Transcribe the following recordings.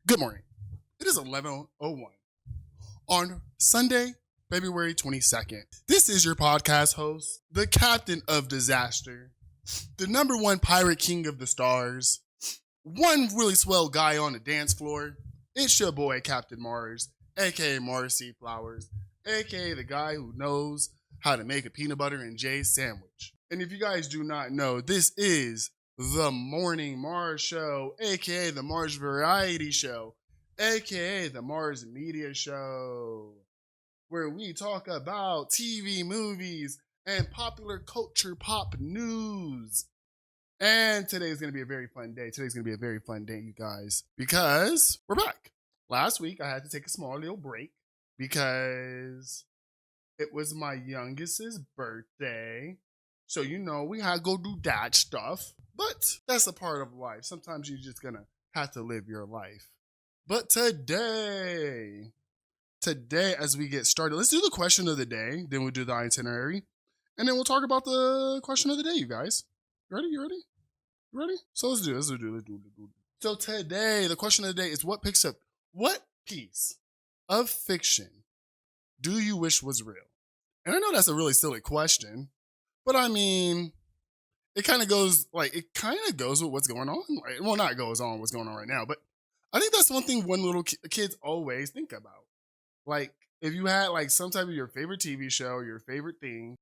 Good morning. It is 11:01 on Sunday, February 22nd. This is your podcast host, the captain of disaster, the number one pirate king of the stars, one really swell guy on the dance floor. It's your boy, Captain Marz, aka Marz C. Flowers, aka the guy who knows how to make a peanut butter and jelly sandwich. And if you guys do not know, this is the Morning Marz Show, aka the Marz Variety Show, aka the Marz Media Show, where we talk about TV, movies, and popular culture pop news. And today's going to be a very fun day. Today's going to be a very fun day, you guys, because we're back. Last week, I had to take a small little break because it was my youngest's birthday. So, we had to go do that stuff. But that's a part of life. Sometimes you're just going to have to live your life. But today, as we get started, let's do the question of the day. Then we'll do the itinerary. And then we'll talk about the question of the day, you guys. You ready? So let's do it. So today, the question of the day is what piece of fiction do you wish was real? And I know that's a really silly question, but I mean, it kind of goes with what's going on. Right? Well, not goes on what's going on right now, but I think that's one thing little kids always think about. Like, if you had like some type of your favorite TV show, or your favorite thing,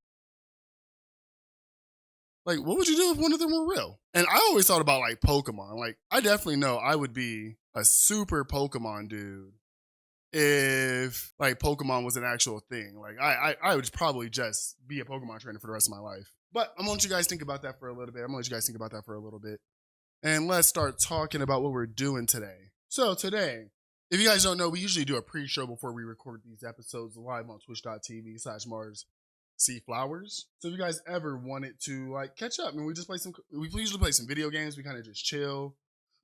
like, what would you do if one of them were real? And I always thought about like Pokemon. Like, I definitely know I would be a super Pokemon dude if like Pokemon was an actual thing. Like, I would probably just be a Pokemon trainer for the rest of my life. But I'm gonna let you guys think about that for a little bit. And let's start talking about what we're doing today. So today, if you guys don't know, we usually do a pre-show before we record these episodes live on twitch.tv/Marz C. Flowers. So if you guys ever wanted to like catch up, we usually play some video games. We kind of just chill,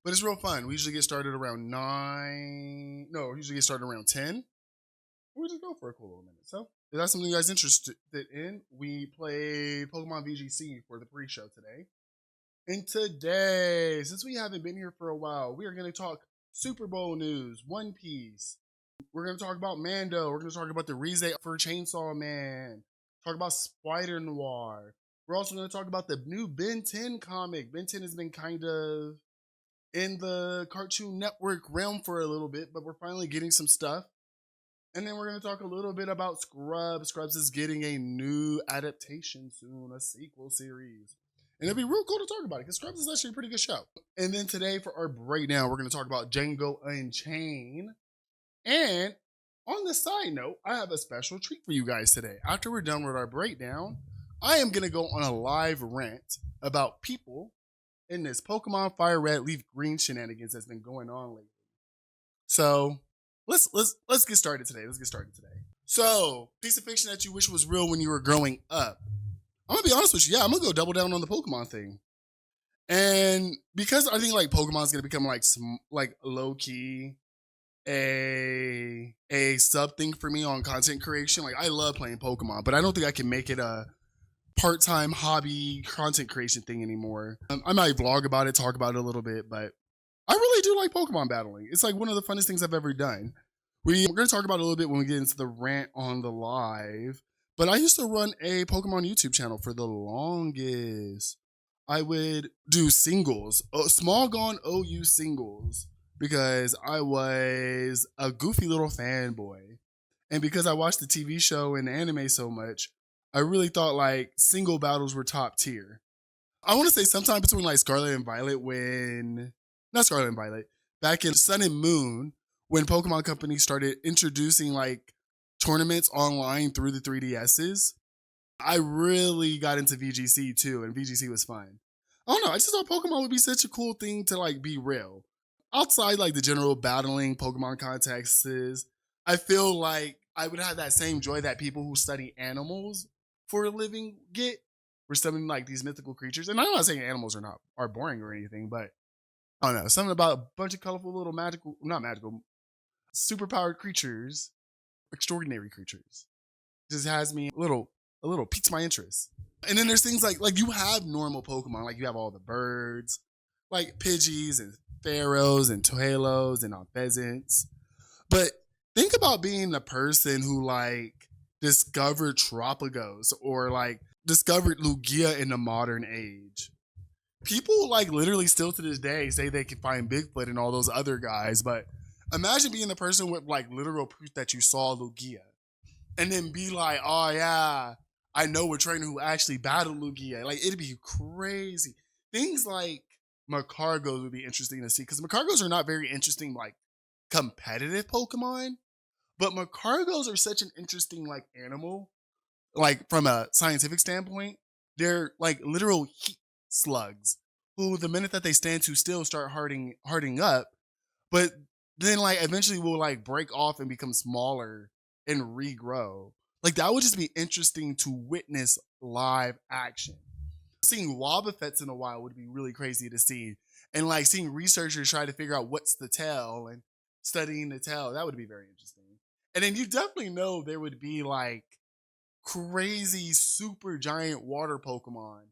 but it's real fun. We usually get started around 9. No, we usually get started around 10. We just go for a cool little minute. So if that's something you guys interested in, we played Pokemon VGC for the pre-show today. And today, since we haven't been here for a while, we are going to talk Super Bowl news, One Piece. We're going to talk about Mando. We're going to talk about the Reze for Chainsaw Man. Talk about Spider-Noir. We're also going to talk about the new Ben 10 comic. Ben 10 has been kind of in the Cartoon Network realm for a little bit, but we're finally getting some stuff. And then we're going to talk a little bit about Scrubs. Scrubs is getting a new adaptation soon, a sequel series. And it'll be real cool to talk about it because Scrubs is actually a pretty good show. And then today for our breakdown, we're going to talk about Django Unchained. And on the side note, I have a special treat for you guys today. After we're done with our breakdown, I am going to go on a live rant about people in this Pokemon Fire Red Leaf Green shenanigans that's been going on lately. So let's get started today. So, piece of fiction that you wish was real when you were growing up. I'm gonna be honest with you. Yeah, I'm gonna go double down on the Pokemon thing, and because I think like Pokemon's gonna become like low key a sub thing for me on content creation. Like, I love playing Pokemon, but I don't think I can make it a part-time hobby content creation thing anymore. I might vlog about it, talk about it a little bit, but I really do like Pokemon battling. It's like one of the funnest things I've ever done. We're going to talk about it a little bit when we get into the rant on the live, but I used to run a Pokemon YouTube channel for the longest. I would do singles, small gone OU singles, because I was a goofy little fanboy. And because I watched the TV show and the anime so much, I really thought like single battles were top tier. I want to say sometime between like Scarlet and Violet back in Sun and Moon, when Pokemon Company started introducing like tournaments online through the 3DSs, I really got into VGC too, and VGC was fun. I don't know, I just thought Pokemon would be such a cool thing to like be real. Outside like the general battling Pokemon contexts, I feel like I would have that same joy that people who study animals for a living get for studying like these mythical creatures. And I'm not saying animals are boring or anything, but I don't know, something about a bunch of colorful little superpowered creatures, extraordinary creatures, just has me a little piques my interest. And then there's things like you have normal Pokemon, like you have all the birds, like Pidgeys and pharaohs and tohelos and pheasants. But think about being the person who like discovered Tropicos or like discovered Lugia in the modern age. People like literally still to this day say they can find Bigfoot and all those other guys, but imagine being the person with like literal proof that you saw Lugia and then be like, oh yeah, I know a trainer who actually battled Lugia. Like it'd be crazy. Things like Macargos would be interesting to see because Macargos are not very interesting like competitive Pokemon, but Macargos are such an interesting like animal, like from a scientific standpoint. They're like literal heat slugs who the minute that they stand too still start hardening up, but then like eventually will like break off and become smaller and regrow. Like that would just be interesting to witness live action. Seeing Wobbuffets in a while would be really crazy to see. And like seeing researchers try to figure out what's the tail and studying the tail, that would be very interesting. And then you definitely know there would be like crazy super giant water Pokemon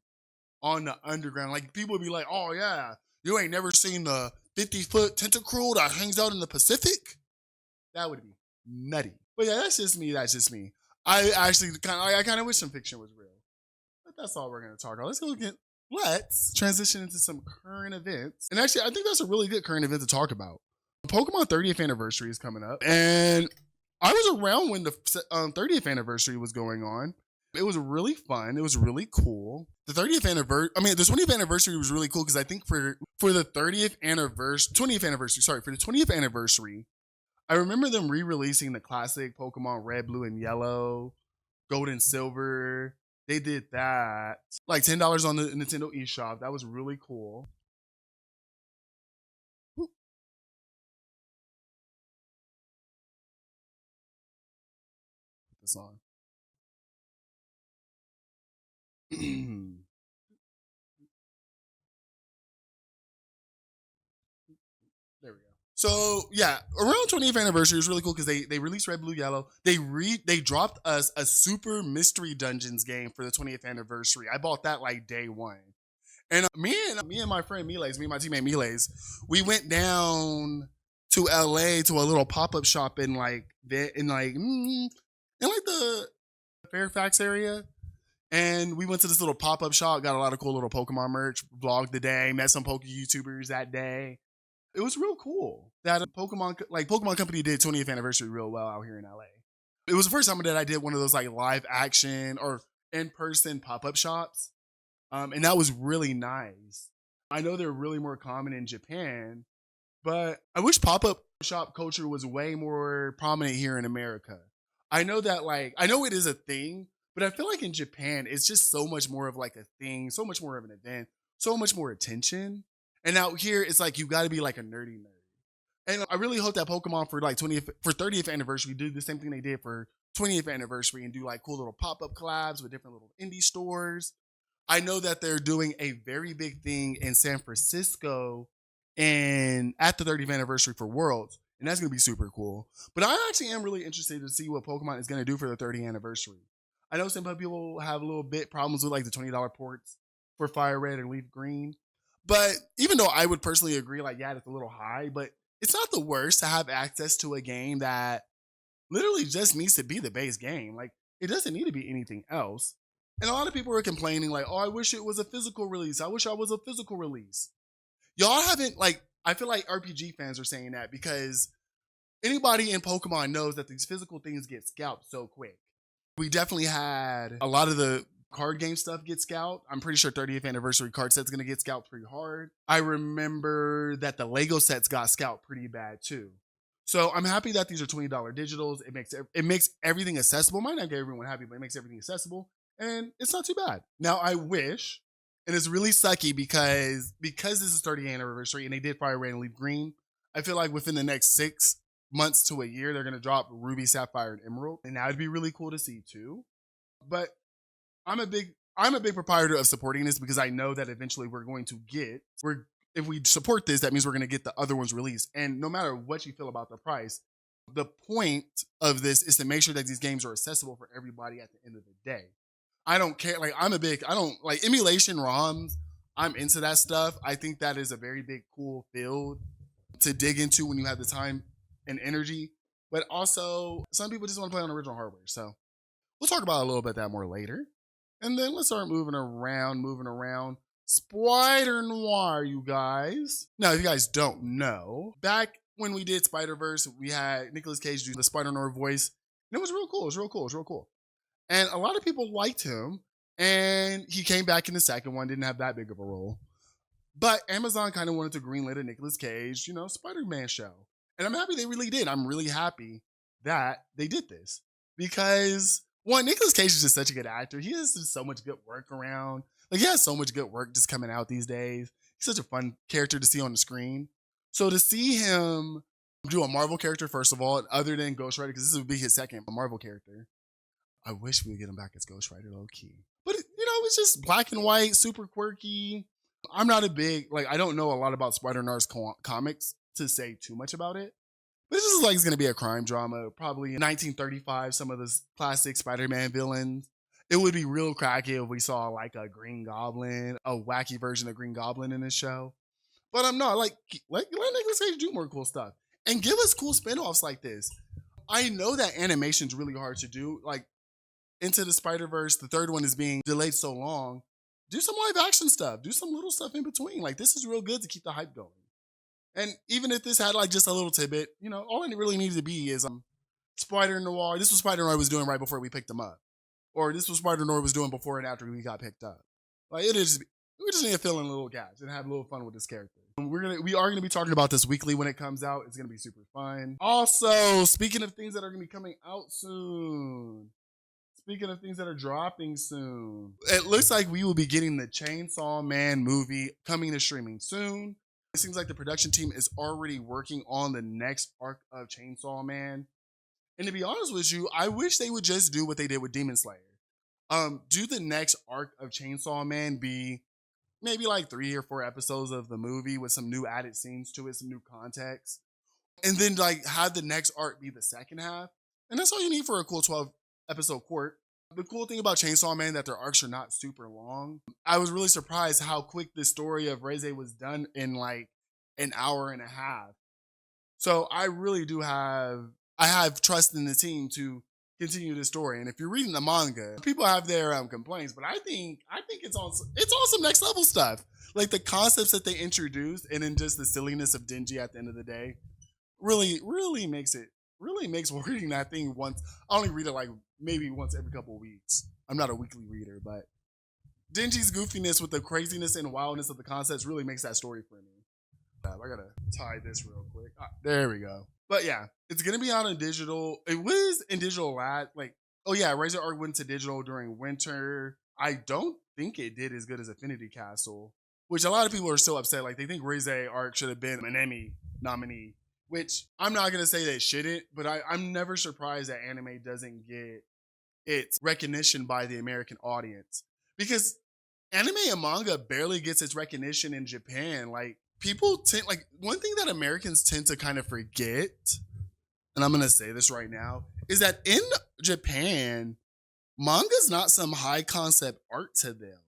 on the underground. Like people would be like, oh yeah, you ain't never seen the 50-foot tentacruel that hangs out in the Pacific? That would be nutty. But yeah, that's just me. That's just me. I actually I kind of wish some fiction was real. But that's all we're going to talk about. Let's transition into some current events. And actually, I think that's a really good current event to talk about. Pokemon 30th anniversary is coming up. And I was around when the 30th anniversary was going on. It was really fun. It was really cool. The 30th anniversary, I mean, the 20th anniversary was really cool because I think for the 20th anniversary, I remember them re-releasing the classic Pokemon Red, Blue, and Yellow, Gold and Silver. They did that. Like $10 on the Nintendo eShop. That was really cool. Put this on. There we go. So yeah, around 20th anniversary was really cool because they released Red, Blue, Yellow. They dropped us a Super Mystery Dungeons game for the 20th anniversary. I bought that like day one. And me and my friend Miles, me and my teammate Miles, we went down to LA to a little pop-up shop in the Fairfax area. And we went to this little pop-up shop, got a lot of cool little Pokemon merch, vlogged the day, met some Poke YouTubers that day. It was real cool that Pokemon Company did 20th anniversary real well out here in LA. It was the first time that I did one of those like live action or in-person pop-up shops. And that was really nice. I know they're really more common in Japan, but I wish pop-up shop culture was way more prominent here in America. I know that I know it is a thing, but I feel like in Japan, it's just so much more of like a thing, so much more of an event, so much more attention. And out here, it's like you got to be like a nerdy nerd. And I really hope that Pokemon for 30th anniversary do the same thing they did for 20th anniversary and do like cool little pop-up collabs with different little indie stores. I know that they're doing a very big thing in San Francisco and at the 30th anniversary for Worlds. And that's going to be super cool. But I actually am really interested to see what Pokemon is going to do for the 30th anniversary. I know some people have a little bit problems with like the $20 ports for Fire Red and Leaf Green. But even though I would personally agree, like, yeah, it's a little high, but it's not the worst to have access to a game that literally just needs to be the base game. Like, it doesn't need to be anything else. And a lot of people are complaining, like, oh, I wish it was a physical release. I wish I was a physical release. Y'all haven't, like, I feel like RPG fans are saying that because anybody in Pokemon knows that these physical things get scalped so quick. We definitely had a lot of the card game stuff get scalped. I'm pretty sure 30th anniversary card set's gonna get scalped pretty hard. I remember that the Lego sets got scalped pretty bad too. So I'm happy that these are $20 digitals. It makes everything accessible. Might not get everyone happy, but it makes everything accessible, and it's not too bad. Now I wish, and it's really sucky because this is 30th anniversary and they did Fire Red and Leaf Green. I feel like within the next 6 months to a year, they're gonna drop Ruby, Sapphire, and Emerald, and that would be really cool to see too. But I'm a big proprietor of supporting this because I know that eventually if we support this, that means we're going to get the other ones released. And no matter what you feel about the price, the point of this is to make sure that these games are accessible for everybody at the end of the day. I don't care. Like I don't like emulation ROMs. I'm into that stuff. I think that is a very big, cool field to dig into when you have the time and energy. But also, some people just want to play on original hardware. So we'll talk about a little bit that more later. And then let's start moving around. Spider-Noir, you guys. Now, if you guys don't know, back when we did Spider-Verse, we had Nicolas Cage do the Spider-Noir voice. And it was real cool. And a lot of people liked him. And he came back in the second one, didn't have that big of a role. But Amazon kind of wanted to greenlit a Nicolas Cage, Spider-Man show. And I'm happy they really did. I'm really happy that they did this. Because, one, Nicolas Cage is just such a good actor. He has just so much good work around. Like, he has so much good work just coming out these days. He's such a fun character to see on the screen. So to see him do a Marvel character, first of all, other than Ghost Rider, because this would be his second Marvel character. I wish we would get him back as Ghost Rider, low key. But, it's just black and white, super quirky. I'm not a big, I don't know a lot about Spider-Noir's comics to say too much about it. But it's just it's going to be a crime drama. Probably in 1935, some of the classic Spider-Man villains. It would be real cracky if we saw a Green Goblin, a wacky version of Green Goblin in this show. But I'm not, let Nicolas Cage do more cool stuff. And give us cool spinoffs like this. I know that animation's really hard to do. Into the Spider-Verse, the third one is being delayed so long. Do some live action stuff. Do some little stuff in between. This is real good to keep the hype going. And even if this had just a little tidbit, all it really needs to be is Spider-Noir. This was Spider-Noir was doing right before we picked him up. Or this was Spider-Noir was doing before and after we got picked up. We just need to fill in little gaps and have a little fun with this character. We are gonna be talking about this weekly when it comes out. It's gonna be super fun. Also, speaking of things that are gonna be coming out soon. Speaking of things that are dropping soon, it looks like we will be getting the Chainsaw Man movie coming to streaming soon. It seems like the production team is already working on the next arc of Chainsaw Man. And to be honest with you, I wish they would just do what they did with Demon Slayer. Do the next arc of Chainsaw Man be maybe 3 or 4 episodes of the movie with some new added scenes to it, some new context. And then have the next arc be the second half. And that's all you need for a cool 12 episode court. The cool thing about Chainsaw Man that their arcs are not super long. I was really surprised how quick the story of Reze was done in an hour and a half. So I really do have trust in the team to continue the story. And if you're reading the manga, people have their complaints, but I think it's on some next level stuff. The concepts that they introduced and then just the silliness of Denji at the end of the day really makes reading that thing once. I only read it maybe once every couple of weeks. I'm not a weekly reader, but Denji's goofiness with the craziness and wildness of the concepts really makes that story for me. I gotta tie this real quick. There we go. But yeah, it's gonna be out on digital. It was in digital Reze Arc went to digital during winter. I don't think it did as good as Affinity Castle, which a lot of people are still upset. They think Reze Arc should have been an Emmy nominee. Which I'm not going to say they shouldn't, but I'm never surprised that anime doesn't get its recognition by the American audience. Because anime and manga barely gets its recognition in Japan. People tend, one thing that Americans tend to kind of forget, and I'm going to say this right now, is that in Japan, manga's not some high concept art to them.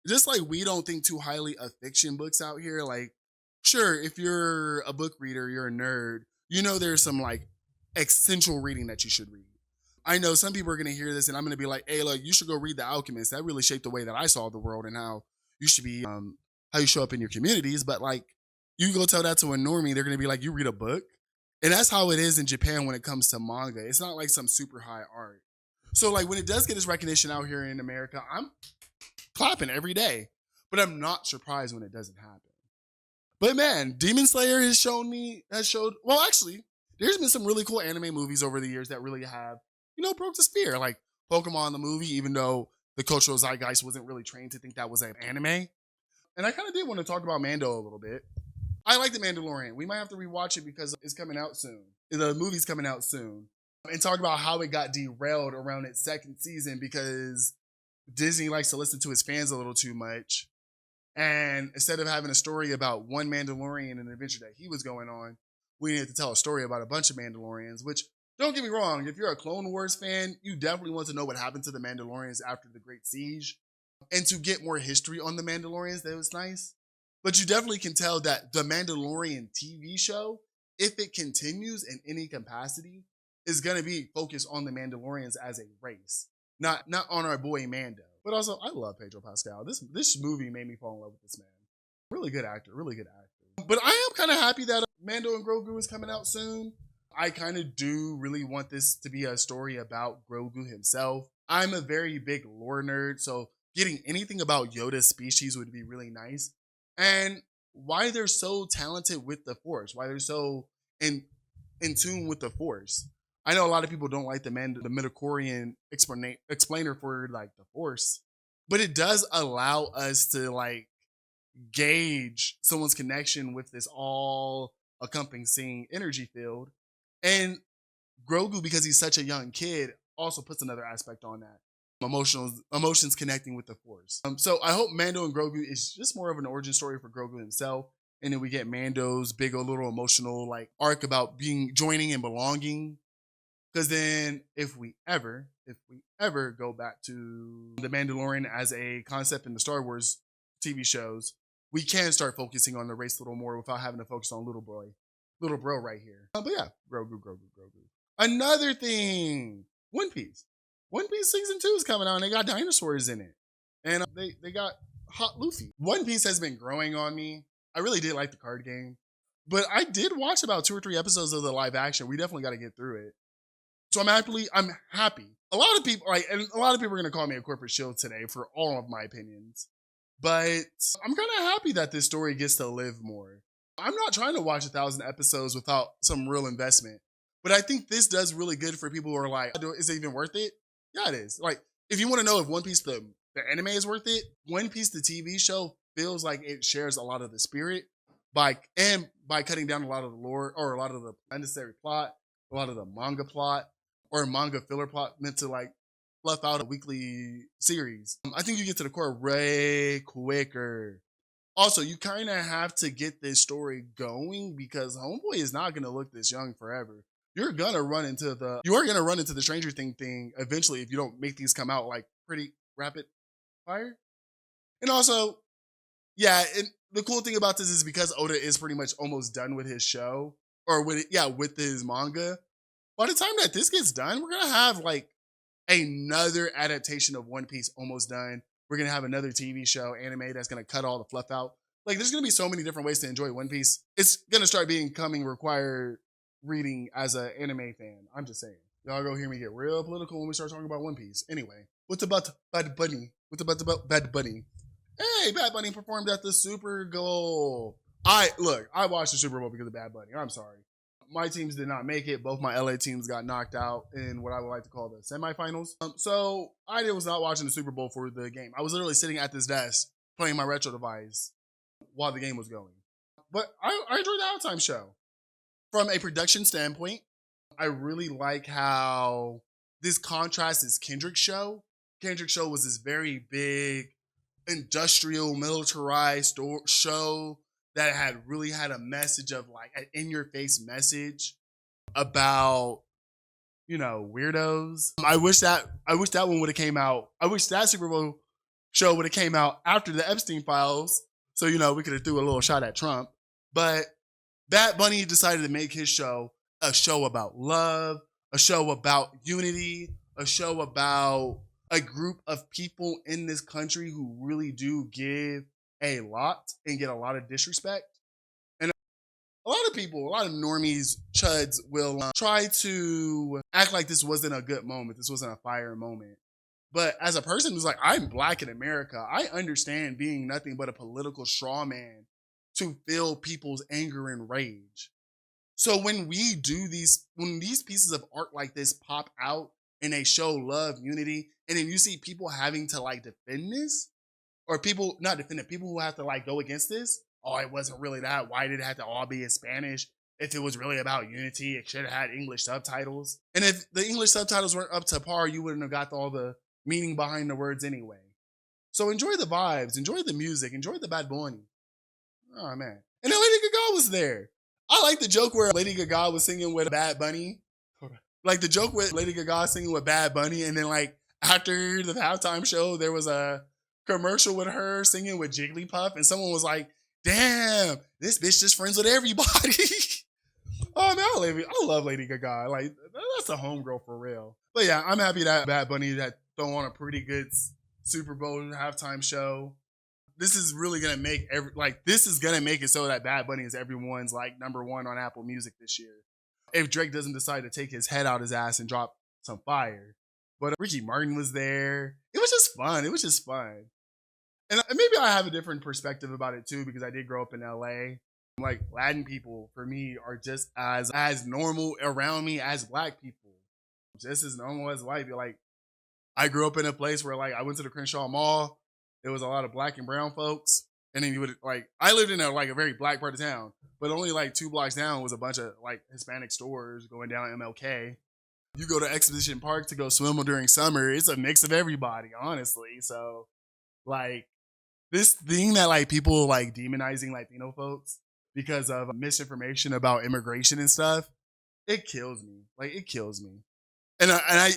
Just we don't think too highly of fiction books out here. Sure, if you're a book reader, you're a nerd, there's some essential reading that you should read. I know some people are going to hear this and I'm going to be like, hey, look, you should go read The Alchemist. That really shaped the way that I saw the world and how you should be, how you show up in your communities. But you go tell that to a normie, they're going to be like, you read a book? And that's how it is in Japan when it comes to manga. It's not some super high art. So when it does get its recognition out here in America, I'm clapping every day. But I'm not surprised when it doesn't happen. But man, Demon Slayer there's been some really cool anime movies over the years that really have, broke the sphere. Pokemon the movie, even though the cultural zeitgeist wasn't really trained to think that was an anime. And I kind of did want to talk about Mando a little bit. I like The Mandalorian. We might have to rewatch it because it's coming out soon. The movie's coming out soon. And talk about how it got derailed around its second season because Disney likes to listen to his fans a little too much. And instead of having a story about one Mandalorian and an adventure that he was going on, we needed to tell a story about a bunch of Mandalorians, which, don't get me wrong, if you're a Clone Wars fan, you definitely want to know what happened to the Mandalorians after the Great Siege. and to get more history on the Mandalorians, that was nice. But you definitely can tell that the Mandalorian TV show, if it continues in any capacity, is going to be focused on the Mandalorians as a race, not on our boy Mando. But also, I love Pedro Pascal. This movie made me fall in love with this man. Really good actor, really good actor. But I am kind of happy that Mando and Grogu is coming out soon. I kind of do really want this to be a story about Grogu himself. I'm a very big lore nerd, so getting anything about Yoda's species would be really nice. And why they're so talented with the Force, why they're so in tune with the Force. I know a lot of people don't like the midichlorian explainer for like the Force, but it does allow us to like gauge someone's connection with this all encompassing energy field. And Grogu, because he's such a young kid, also puts another aspect on that. Emotions connecting with the Force. So I hope Mando and Grogu is just more of an origin story for Grogu himself. And then we get Mando's big old little emotional like arc about joining and belonging. Because then if we ever go back to the Mandalorian as a concept in the Star Wars TV shows, we can start focusing on the race a little more without having to focus on little bro right here. But yeah, Grogu. Another thing, One Piece. One Piece season 2 is coming out and they got dinosaurs in it. And they got Hot Luffy. One Piece has been growing on me. I really did like the card game. But I did watch about 2 or 3 episodes of the live action. We definitely got to get through it. So I'm happy. A lot of people are going to call me a corporate shield today for all of my opinions. But I'm kind of happy that this story gets to live more. I'm not trying to watch 1,000 episodes without some real investment. But I think this does really good for people who are like, is it even worth it? Yeah, it is. Like, if you want to know if One Piece, the anime is worth it, One Piece, the TV show, feels like it shares a lot of the spirit by cutting down a lot of the lore or a lot of the unnecessary plot, a lot of the manga plot or manga filler plot meant to like fluff out a weekly series. I think you get to the core way quicker. Also, you kind of have to get this story going because Homeboy is not going to look this young forever. You're going to run into the Stranger Thing thing eventually if you don't make these come out like pretty rapid fire. And also, yeah, and the cool thing about this is because Oda is pretty much almost done with his show or with his manga. By the time that this gets done, we're going to have like another adaptation of One Piece almost done. We're going to have another TV show, anime, that's going to cut all the fluff out. Like, there's going to be so many different ways to enjoy One Piece. It's going to start becoming required reading as an anime fan. I'm just saying. Y'all go hear me get real political when we start talking about One Piece. Anyway, what's about Bad Bunny? Bad Bunny? Hey, Bad Bunny performed at the Super Bowl. I watched the Super Bowl because of Bad Bunny. I'm sorry. My teams did not make it. Both my LA teams got knocked out in what I would like to call the semifinals. So I was not watching the Super Bowl for the game. I was literally sitting at this desk playing my retro device while the game was going. But I enjoyed the halftime show. From a production standpoint, I really like how this contrasts is Kendrick's show. Kendrick's show was this very big, industrial, militarized show that had a message of like an in-your-face message about, weirdos. I wish that one would have came out. I wish that Super Bowl show would have came out after the Epstein files. So, we could have threw a little shot at Trump. But Bad Bunny decided to make his show a show about love, a show about unity, a show about a group of people in this country who really do give a lot and get a lot of disrespect. And a lot of people, a lot of normies, chuds will try to act like this wasn't a good moment. This wasn't a fire moment. But as a person who's like, I'm black in America, I understand being nothing but a political straw man to feel people's anger and rage. So when these pieces of art like this pop out and they show love, unity, and then you see people having to like defend this, or people, not defend it, people who have to like go against this. Oh, it wasn't really that. Why did it have to all be in Spanish? If it was really about unity, it should have had English subtitles. And if the English subtitles weren't up to par, you wouldn't have got all the meaning behind the words anyway. So enjoy the vibes, enjoy the music, enjoy the Bad Bunny. Oh, man. And then Lady Gaga was there. I like the joke where Lady Gaga was singing with Bad Bunny. Like the joke with Lady Gaga singing with Bad Bunny. And then like after the halftime show, there was a commercial with her singing with Jigglypuff, and someone was like, damn, this bitch just friends with everybody. Oh man, I love Lady Gaga. Like, that's a homegirl for real. But yeah, I'm happy that Bad Bunny had thrown on a pretty good Super Bowl halftime show. This is really gonna make this is gonna make it so that Bad Bunny is everyone's like number one on Apple Music this year. If Drake doesn't decide to take his head out his ass and drop some fire. But Ricky Martin was there. It was just fun. It was just fun. And maybe I have a different perspective about it too, because I did grow up in LA. Like, Latin people for me are just as normal around me as Black people. Just as normal as white people. Like, I grew up in a place where like I went to the Crenshaw Mall. There was a lot of Black and brown folks. And then you would like, I lived in a very Black part of town, but only like 2 blocks down was a bunch of like Hispanic stores going down MLK. You go to Exposition Park to go swim during summer. It's a mix of everybody, honestly. So like, this thing that like people like demonizing Latino folks because of misinformation about immigration and stuff, it kills me. Like, it kills me. And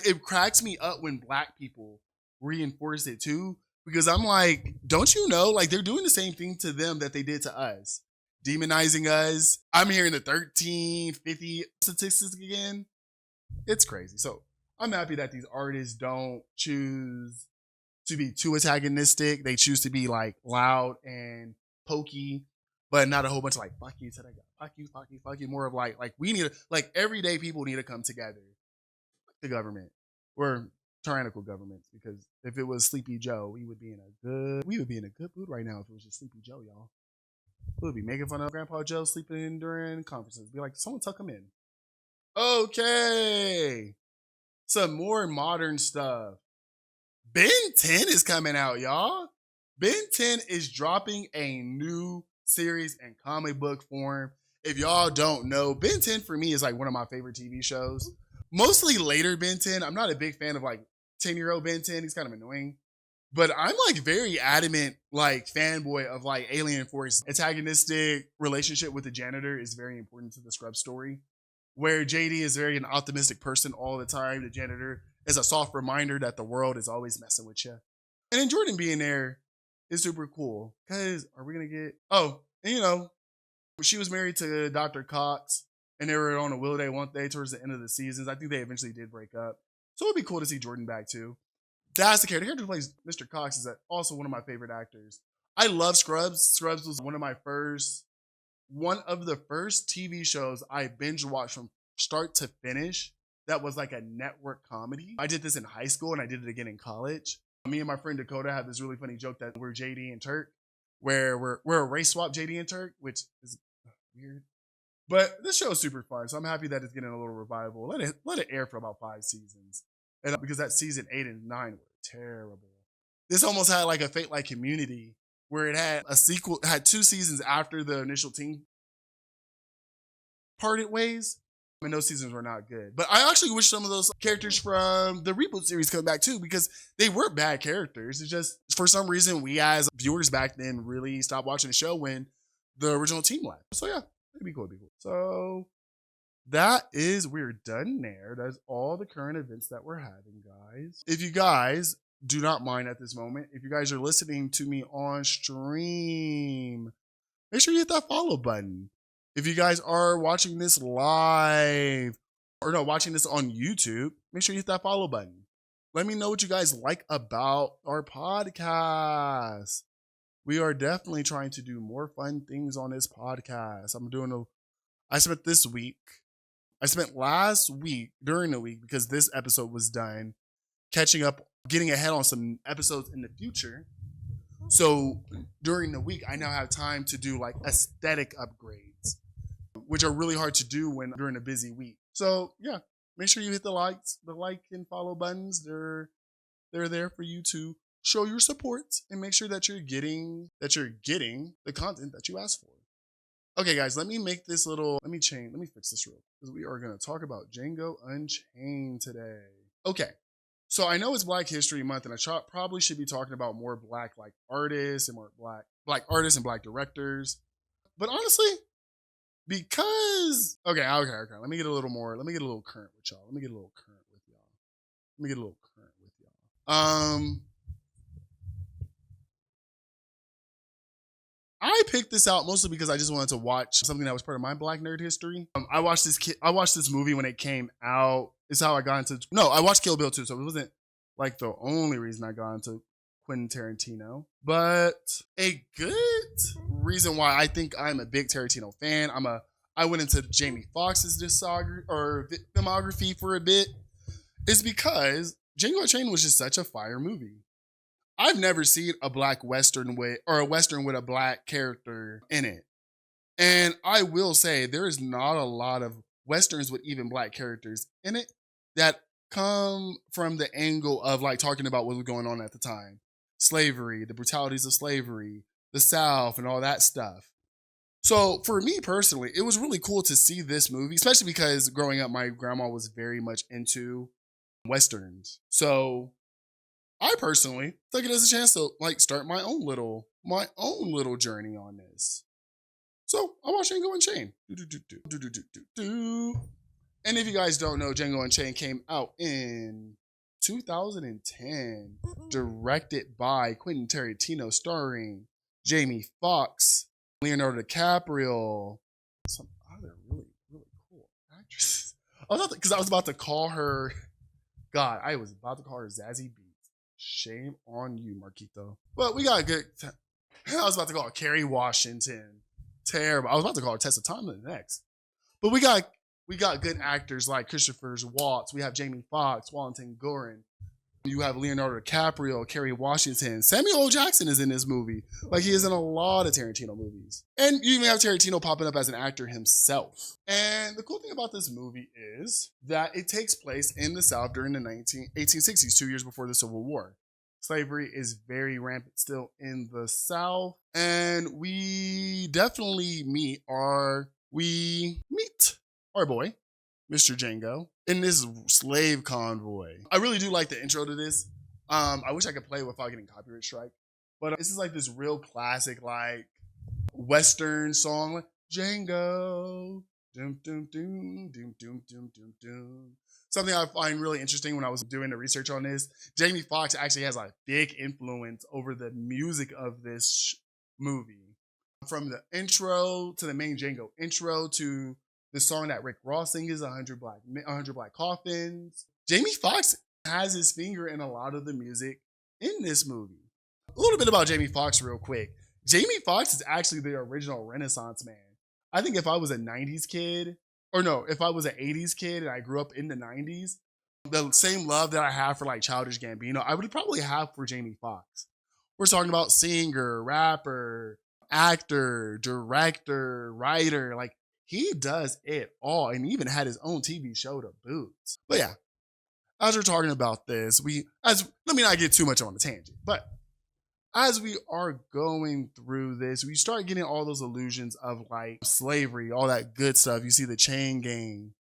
it cracks me up when Black people reinforce it too, because I'm like, don't you know? Like, they're doing the same thing to them that they did to us, demonizing us. I'm hearing the 1350 statistics again. It's crazy. So I'm happy that these artists don't choose to be too antagonistic. They choose to be like loud and pokey, but not a whole bunch of like, fuck you to that guy, fuck you, fuck you, fuck you. More of like we need to, like, everyday people need to come together. The government. We're tyrannical governments, because if it was Sleepy Joe, we would be in a good mood right now if it was just Sleepy Joe, y'all. We would be making fun of Grandpa Joe sleeping during conferences. Be like, someone tuck him in. Okay. Some more modern stuff. Ben 10 is coming out, y'all. Ben 10 is dropping a new series in comic book form. If y'all don't know, Ben 10 for me is like one of my favorite TV shows. Mostly later Ben 10. I'm not a big fan of like 10-year-old Ben 10. He's kind of annoying. But I'm like very adamant, like, fanboy of like Alien Force. Antagonistic relationship with the janitor is very important to the Scrubs story, where JD is very an optimistic person all the time. The janitor is a soft reminder that the world is always messing with you. And then Jordan being there is super cool, because are we going to get, and you know, she was married to Dr. Cox, and they were on a will they, won't they towards the end of the seasons. I think they eventually did break up. So it'd be cool to see Jordan back too. That's the character. The character who plays Mr. Cox is also one of my favorite actors. I love Scrubs. Scrubs was one of the first TV shows I binge watched from start to finish that was like a network comedy. I did this in high school and I did it again in college. Me and my friend Dakota have this really funny joke that we're JD and Turk, where we're a race swap, JD and Turk, which is weird. But this show is super fun, so I'm happy that it's getting a little revival. Let it air for about 5 seasons. And because that season 8 and 9 were terrible. This almost had like a Fate like Community, where it had a sequel, had 2 seasons after the initial team parted ways. And those seasons were not good. But I actually wish some of those characters from the reboot series come back too, because they were bad characters. It's just, for some reason, we as viewers back then really stopped watching the show when the original team left. So yeah, it'd be cool. So we're done there. That's all the current events that we're having, guys. If you guys do not mind at this moment, if you guys are listening to me on stream, make sure you hit that follow button. If you guys are watching this live, or no, watching this on YouTube, make sure you hit that follow button. Let me know what you guys like about our podcast. We are definitely trying to do more fun things on this podcast. I spent last week during the week, because this episode was done, catching up, getting ahead on some episodes in the future. So during the week, I now have time to do like aesthetic upgrades, which are really hard to do during a busy week. So yeah, make sure you hit the like and follow buttons. They're there for you to show your support and make sure that you're getting the content that you asked for. Okay, guys, let me fix this real, because we are going to talk about Django Unchained today. Okay, so I know it's Black History Month, and I probably should be talking about more Black like artists and more Black artists and Black directors. But honestly, because okay, let me get a little current with y'all. I picked this out mostly because I just wanted to watch something that was part of my Black nerd history. I watched this movie when it came out. It's how I got into. No, I watched Kill Bill too, so it wasn't like the only reason I got into Quentin Tarantino, but a good reason why I think I'm a big Tarantino fan. I went into Jamie Foxx's filmography for a bit, is because Django Unchained was just such a fire movie. I've never seen a black Western a Western with a black character in it. And I will say there is not a lot of Westerns with even black characters in it that come from the angle of like talking about what was going on at the time. Slavery, the brutalities of slavery, the South, and all that stuff. So for me personally, it was really cool to see this movie, especially because growing up, my grandma was very much into Westerns. So I personally took it as a chance to like start my own little journey on this. So I watched Django Unchained. And if you guys don't know, Django Unchained came out in 2010, directed by Quentin Tarantino, starring Jamie Foxx, Leonardo DiCaprio, some other really, really cool actresses. I was about to call her, God, I was about to call her Zazie Beetz. Shame on you, Marquito. But we got a good, I was about to call her Kerry Washington. Terrible. I was about to call her Tessa Thompson next. But we got good actors like Christopher Waltz. We have Jamie Foxx, Wellington Gorin. You have Leonardo DiCaprio, Kerry Washington. Samuel L. Jackson is in this movie. Like, he is in a lot of Tarantino movies. And you even have Tarantino popping up as an actor himself. And the cool thing about this movie is that it takes place in the South during the 1860s, 2 years before the Civil War. Slavery is very rampant still in the South. And we definitely meet our boy, Mr. Django, in this slave convoy. I really do like the intro to this. I wish I could play it without getting copyright strike. But this is like this real classic, like Western song, like Django, doom doom doom doom doom doom doom doom. Something I find really interesting when I was doing the research on this, Jamie Foxx actually has a big influence over the music of this movie. From the intro to the main Django intro to the song that Rick Ross sings, 100 Black Coffins. Jamie Foxx has his finger in a lot of the music in this movie. A little bit about Jamie Foxx real quick. Jamie Foxx is actually the original Renaissance man. I think if I was a 90s kid, if I was an 80s kid and I grew up in the 90s, the same love that I have for like Childish Gambino, I would probably have for Jamie Foxx. We're talking about singer, rapper, actor, director, writer, like he does it all and even had his own TV show to boot. But yeah, as we're talking about this, let me not get too much on the tangent, but as we are going through this, we start getting all those illusions of like slavery, all that good stuff. You see the chain gang,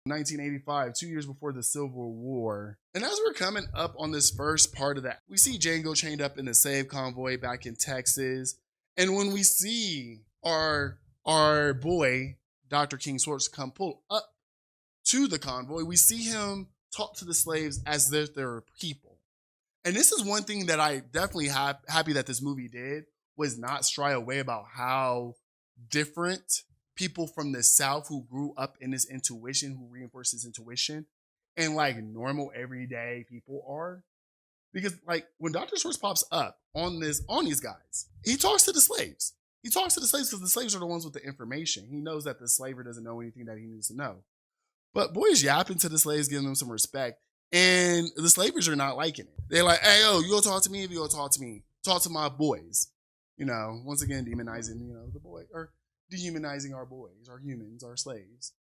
1985, 2 years before the Civil War. And as we're coming up on this first part of that, we see Django chained up in the slave convoy back in Texas. And when we see our boy, Dr. King Swartz, come pull up to the convoy, we see him talk to the slaves as if they're people. And this is one thing that I definitely happy that this movie did, was not shy away about how different people from the South who grew up in this intuition, who reinforced this intuition, and like normal everyday people are. Because like when Dr. Swartz pops up on these guys, he talks to the slaves. He talks to the slaves because the slaves are the ones with the information. He knows that the slaver doesn't know anything that he needs to know. But boy is yapping to the slaves, giving them some respect. And the slavers are not liking it. They're like, hey, yo, you gonna talk to me? If you gonna talk to me, talk to my boys. You know, once again, demonizing, the boy, or dehumanizing our boys, our humans, our slaves.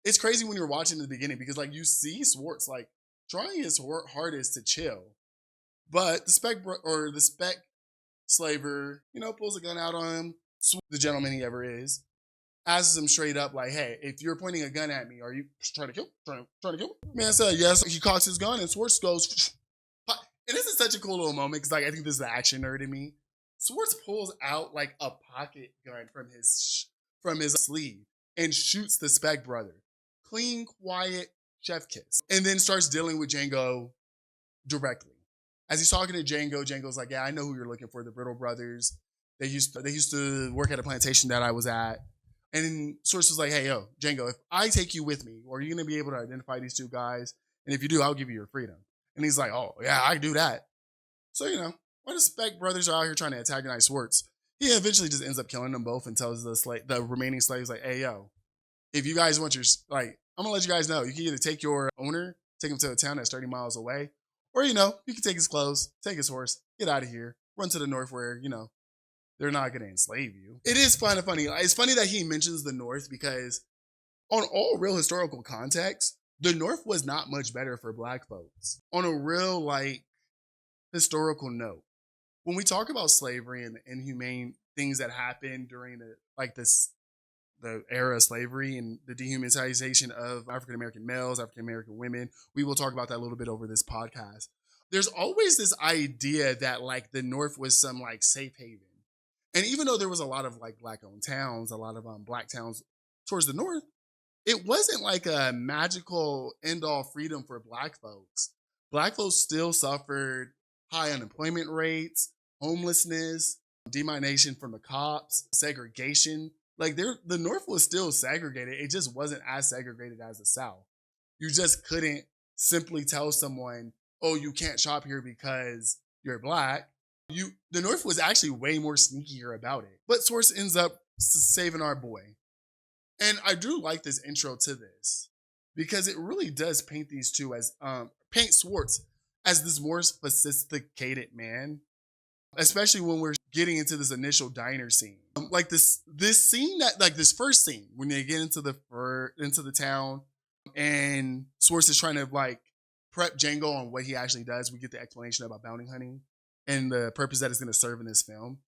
It's crazy when you're watching in the beginning because like you see Swartz like trying his hardest to chill. But the spec slaver, pulls a gun out on him, the gentleman he ever is, asks him straight up, like, hey, if you're pointing a gun at me, are you trying to kill? Trying to kill? Man said yes. He cocks his gun and Swartz goes, and this is such a cool little moment because like I think this is the action nerd in me. Swartz pulls out like a pocket gun from his sleeve and shoots the spec brother. Clean, quiet, chef kiss. And then starts dealing with Django directly. As he's talking to Django, Django's like, yeah, I know who you're looking for, the Brittle brothers. They used to work at a plantation that I was at. And Source was like, hey, yo, Django, if I take you with me, are you going to be able to identify these two guys? And if you do, I'll give you your freedom. And he's like, oh, yeah, I can do that. So, why the Spec brothers are out here trying to antagonize Swartz? He eventually just ends up killing them both and tells the remaining slaves, like, hey, yo, if you guys want I'm going to let you guys know, you can either take your owner, take him to a town that's 30 miles away, or, you can take his clothes, take his horse, get out of here, run to the north where, they're not going to enslave you. It is kind of funny. It's funny that he mentions the North because on all real historical context, the North was not much better for Black folks. On a real, historical note, when we talk about slavery and the inhumane things that happened during the era of slavery and the dehumanization of African American males, African American women, we will talk about that a little bit over this podcast. There's always this idea that the North was some safe haven. And even though there was a lot of Black-owned towns, a lot of Black towns towards the North, it wasn't a magical end-all freedom for Black folks. Black folks still suffered high unemployment rates, homelessness, demonization from the cops, segregation. The North was still segregated. It just wasn't as segregated as the South. You just couldn't simply tell someone, oh, you can't shop here because you're Black. The North was actually way more sneakier about it. But Source ends up saving our boy. And I do like this intro to this because it really does paint these two as paint Swartz as this more sophisticated man, especially when we're getting into this initial diner scene. This scene this first scene when they get into the town and Swartz is trying to prep Django on what he actually does. We get the explanation about bounty hunting and the purpose that it's going to serve in this film.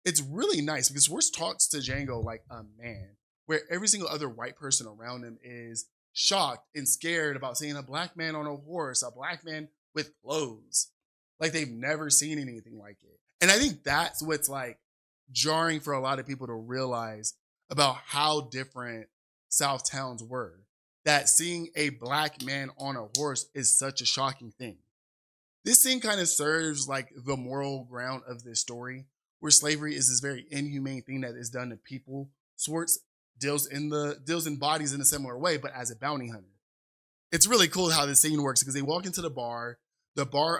It's really nice because Swartz talks to Django like a man, where every single other white person around him is shocked and scared about seeing a Black man on a horse, a Black man with clothes. They've never seen anything like it. And I think that's what's jarring for a lot of people to realize about how different South towns were. That seeing a Black man on a horse is such a shocking thing. This scene kind of serves the moral ground of this story, where slavery is this very inhumane thing that is done to people. Swartz deals in bodies in a similar way, but as a bounty hunter. It's really cool how this scene works because they walk into the bar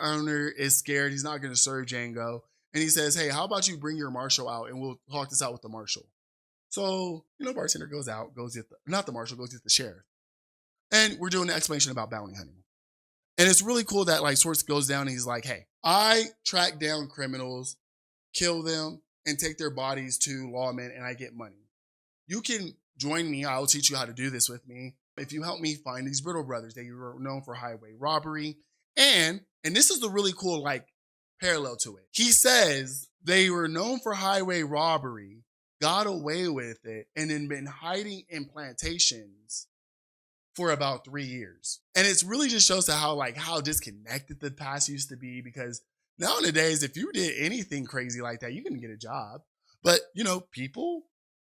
owner is scared, he's not going to serve Django, and he says, hey, how about you bring your marshal out and we'll talk this out with the marshal. So, bartender goes out, goes get the sheriff. And we're doing an explanation about bounty hunting. And it's really cool that Swartz goes down and he's like, hey, I track down criminals, kill them, and take their bodies to lawmen, and I get money. You can join me. I'll teach you how to do this with me. If you help me find these Brittle brothers, they were known for highway robbery. And this is the really cool parallel to it. He says they were known for highway robbery, got away with it, and then been hiding in plantations for about 3 years. And it's really just shows to how disconnected the past used to be, because nowadays, if you did anything crazy like that, you couldn't get a job. But,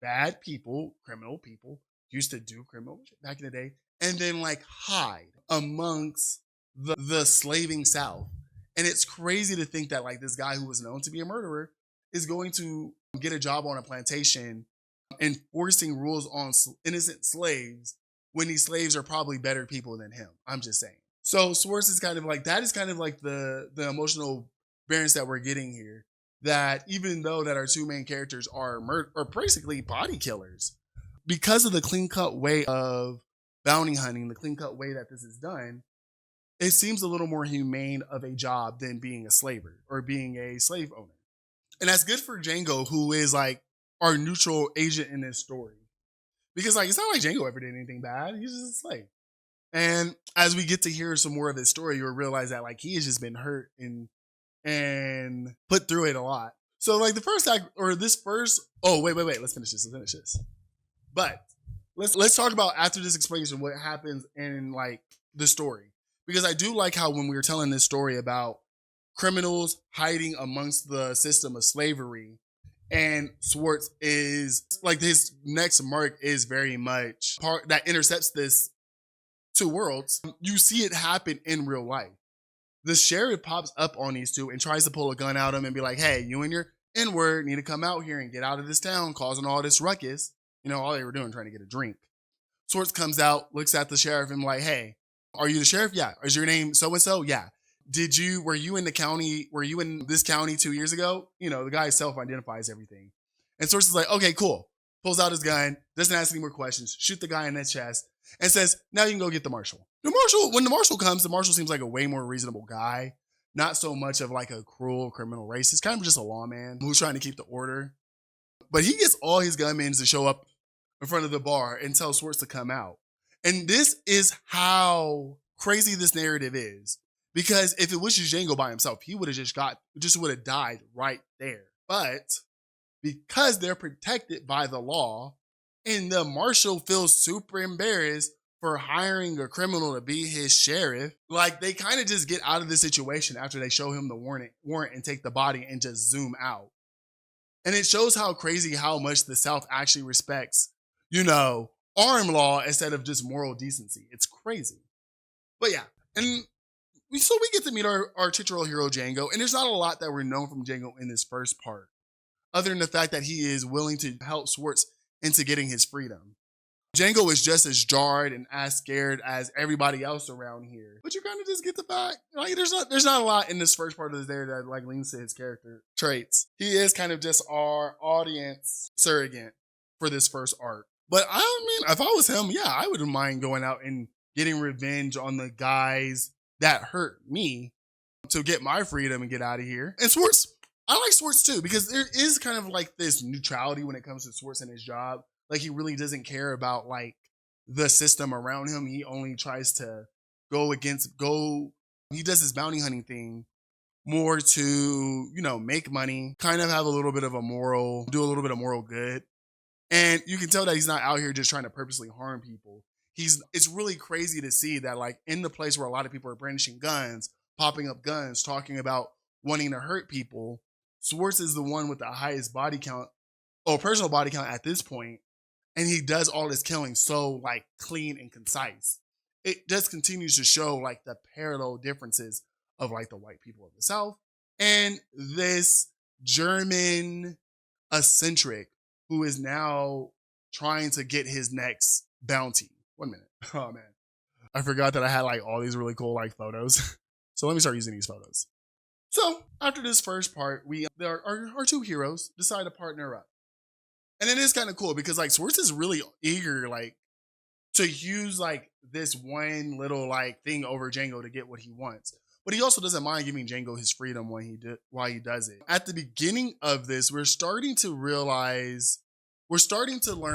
bad people, criminal people used to do criminal shit back in the day and then hide amongst the slaving South. And it's crazy to think that this guy who was known to be a murderer is going to get a job on a plantation enforcing rules on innocent slaves when these slaves are probably better people than him. I'm just saying. So Swartz is kind of that is kind of the emotional variance that we're getting here. That even though that our two main characters are basically body killers, because of the clean-cut way of bounty hunting, the clean-cut way that this is done, it seems a little more humane of a job than being a slaver or being a slave owner. And that's good for Django, who is our neutral agent in this story. Because it's not like Django ever did anything bad. He's just a slave. And as we get to hear some more of his story, you'll realize that he has just been hurt and put through it a lot. So the first act, or this first, oh wait, let's finish this. But let's talk about, after this explanation, what happens in the story. Because I do like how when we were telling this story about criminals hiding amongst the system of slavery, and Swartz is his next mark is very much part that intercepts this two worlds. You see it happen in real life. The sheriff pops up on these two and tries to pull a gun out of him and be like, hey, you and your N-word, need to come out here and get out of this town causing all this ruckus. You know, all they were doing trying to get a drink. Swartz comes out, looks at the sheriff and like, hey, are you the sheriff? Yeah. Is your name so-and-so? Yeah. Were you in this county 2 years ago? You know, the guy self-identifies everything. And Swartz is like, okay, cool. Pulls out his gun, doesn't ask any more questions, shoot the guy in the chest, and says, now you can go get the marshal. When the marshal comes, the marshal seems like a way more reasonable guy. Not so much of like a cruel criminal racist, kind of just a lawman who's trying to keep the order. But he gets all his gunmen to show up in front of the bar and tell Swartz to come out. And this is how crazy this narrative is. Because if it was just Django by himself, he would have died right there. But because they're protected by the law, and the marshal feels super embarrassed for hiring a criminal to be his sheriff, like they kind of just get out of the situation after they show him the warrant and take the body and just zoom out. And it shows how crazy how much the South actually respects, you know, arm law instead of just moral decency. It's crazy. But yeah, and so we get to meet our titular hero Django, and there's not a lot that we're known from Django in this first part, other than the fact that he is willing to help Swartz into getting his freedom. Django is just as jarred and as scared as everybody else around here. But you kind of just get the fact, like there's not a lot in this first part of this there that like leans to his character traits. He is kind of just our audience surrogate for this first arc. But I mean, if I was him, yeah, I wouldn't mind going out and getting revenge on the guys that hurt me to get my freedom and get out of here. And Swartz, I like Swartz too, because there is kind of like this neutrality when it comes to Swartz and his job. Like he really doesn't care about like the system around him. He only tries to he does his bounty hunting thing more to, you know, make money, kind of have a little bit of do a little bit of moral good. And you can tell that he's not out here just trying to purposely harm people. It's really crazy to see that like in the place where a lot of people are brandishing guns, popping up guns, talking about wanting to hurt people, Swartz is the one with the highest body count, personal body count at this point. And he does all this killing so like clean and concise. It just continues to show like the parallel differences of like the white people of the South and this German eccentric who is now trying to get his next bounty. 1 minute. Oh man. I forgot that I had like all these really cool like photos. So let me start using these photos. So after this first part, our two heroes decide to partner up. And it is kind of cool because like Swartz is really eager like to use like this one little like thing over Django to get what he wants. But he also doesn't mind giving Django his freedom while he does it. At the beginning of this, we're starting to learn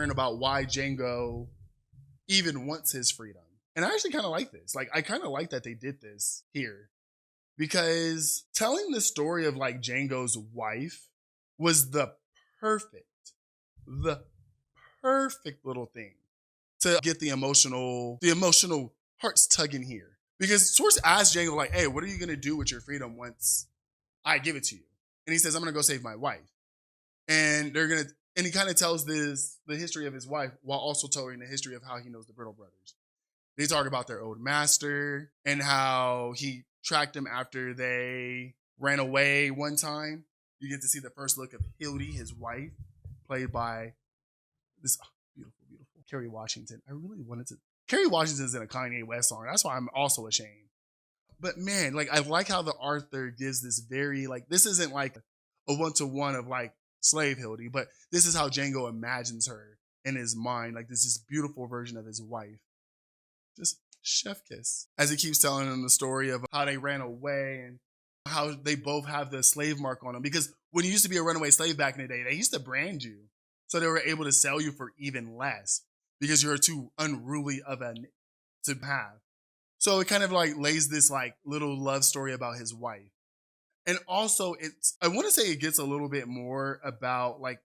about why Django even wants his freedom. And I actually kind of like this. Like I kind of like that they did this here. Because telling the story of like Django's wife was the perfect little thing to get the emotional hearts tugging here. Because Swartz asked Django like, hey, what are you going to do with your freedom once I give it to you? And he says, I'm going to go save my wife. And he kind of tells the history of his wife while also telling the history of how he knows the Brittle brothers. They talk about their old master and how he tracked them after they ran away one time. You get to see the first look of Hildy, his wife, played by this beautiful Kerry Washington. I really wanted to. Kerry Washington's in a Kanye West song. That's why I'm also ashamed. But man, like I like how the author gives this very like this isn't like a one-to-one of like slave Hildy, but this is how Django imagines her in his mind. Like this beautiful version of his wife. Just chef kiss. As he keeps telling him the story of how they ran away and how they both have the slave mark on them. Because when you used to be a runaway slave back in the day, they used to brand you. So they were able to sell you for even less because you're too unruly to have. So it kind of like lays this like little love story about his wife. And also I want to say it gets a little bit more about like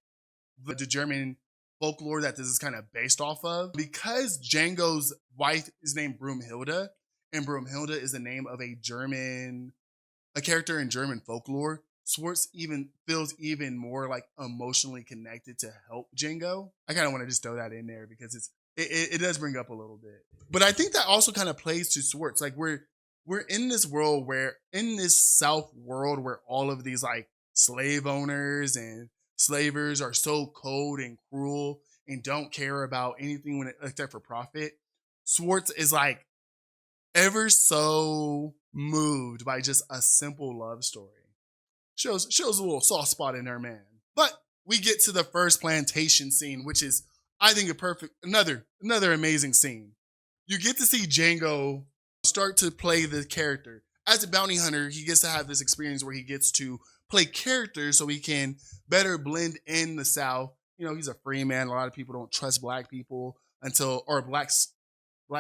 the German folklore that this is kind of based off of, because Django's wife is named Broomhilda, and Broomhilda is the name of a character in German folklore. Swartz even feels even more like emotionally connected to help Django. I kind of want to just throw that in there because it does bring up a little bit. But I think that also kind of plays to Swartz. Like we're in this world in this South world where all of these like slave owners and slavers are so cold and cruel and don't care about anything except for profit. Schwartz is like ever so moved by just a simple love story. Shows a little soft spot in her man. But we get to the first plantation scene, which is, I think, another amazing scene. You get to see Django start to play the character. As a bounty hunter, he gets to have this experience where he gets to play characters so he can better blend in the South. You know, he's a free man. A lot of people don't trust black people or black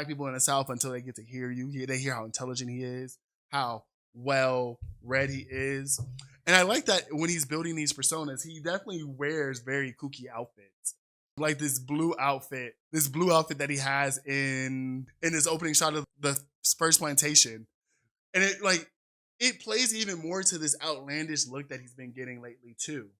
people in the South until they get to hear you. They hear how intelligent he is, how well read he is. And I like that when he's building these personas, he definitely wears very kooky outfits. Like this blue outfit that he has in his opening shot of the first plantation. And it plays even more to this outlandish look that he's been getting lately too.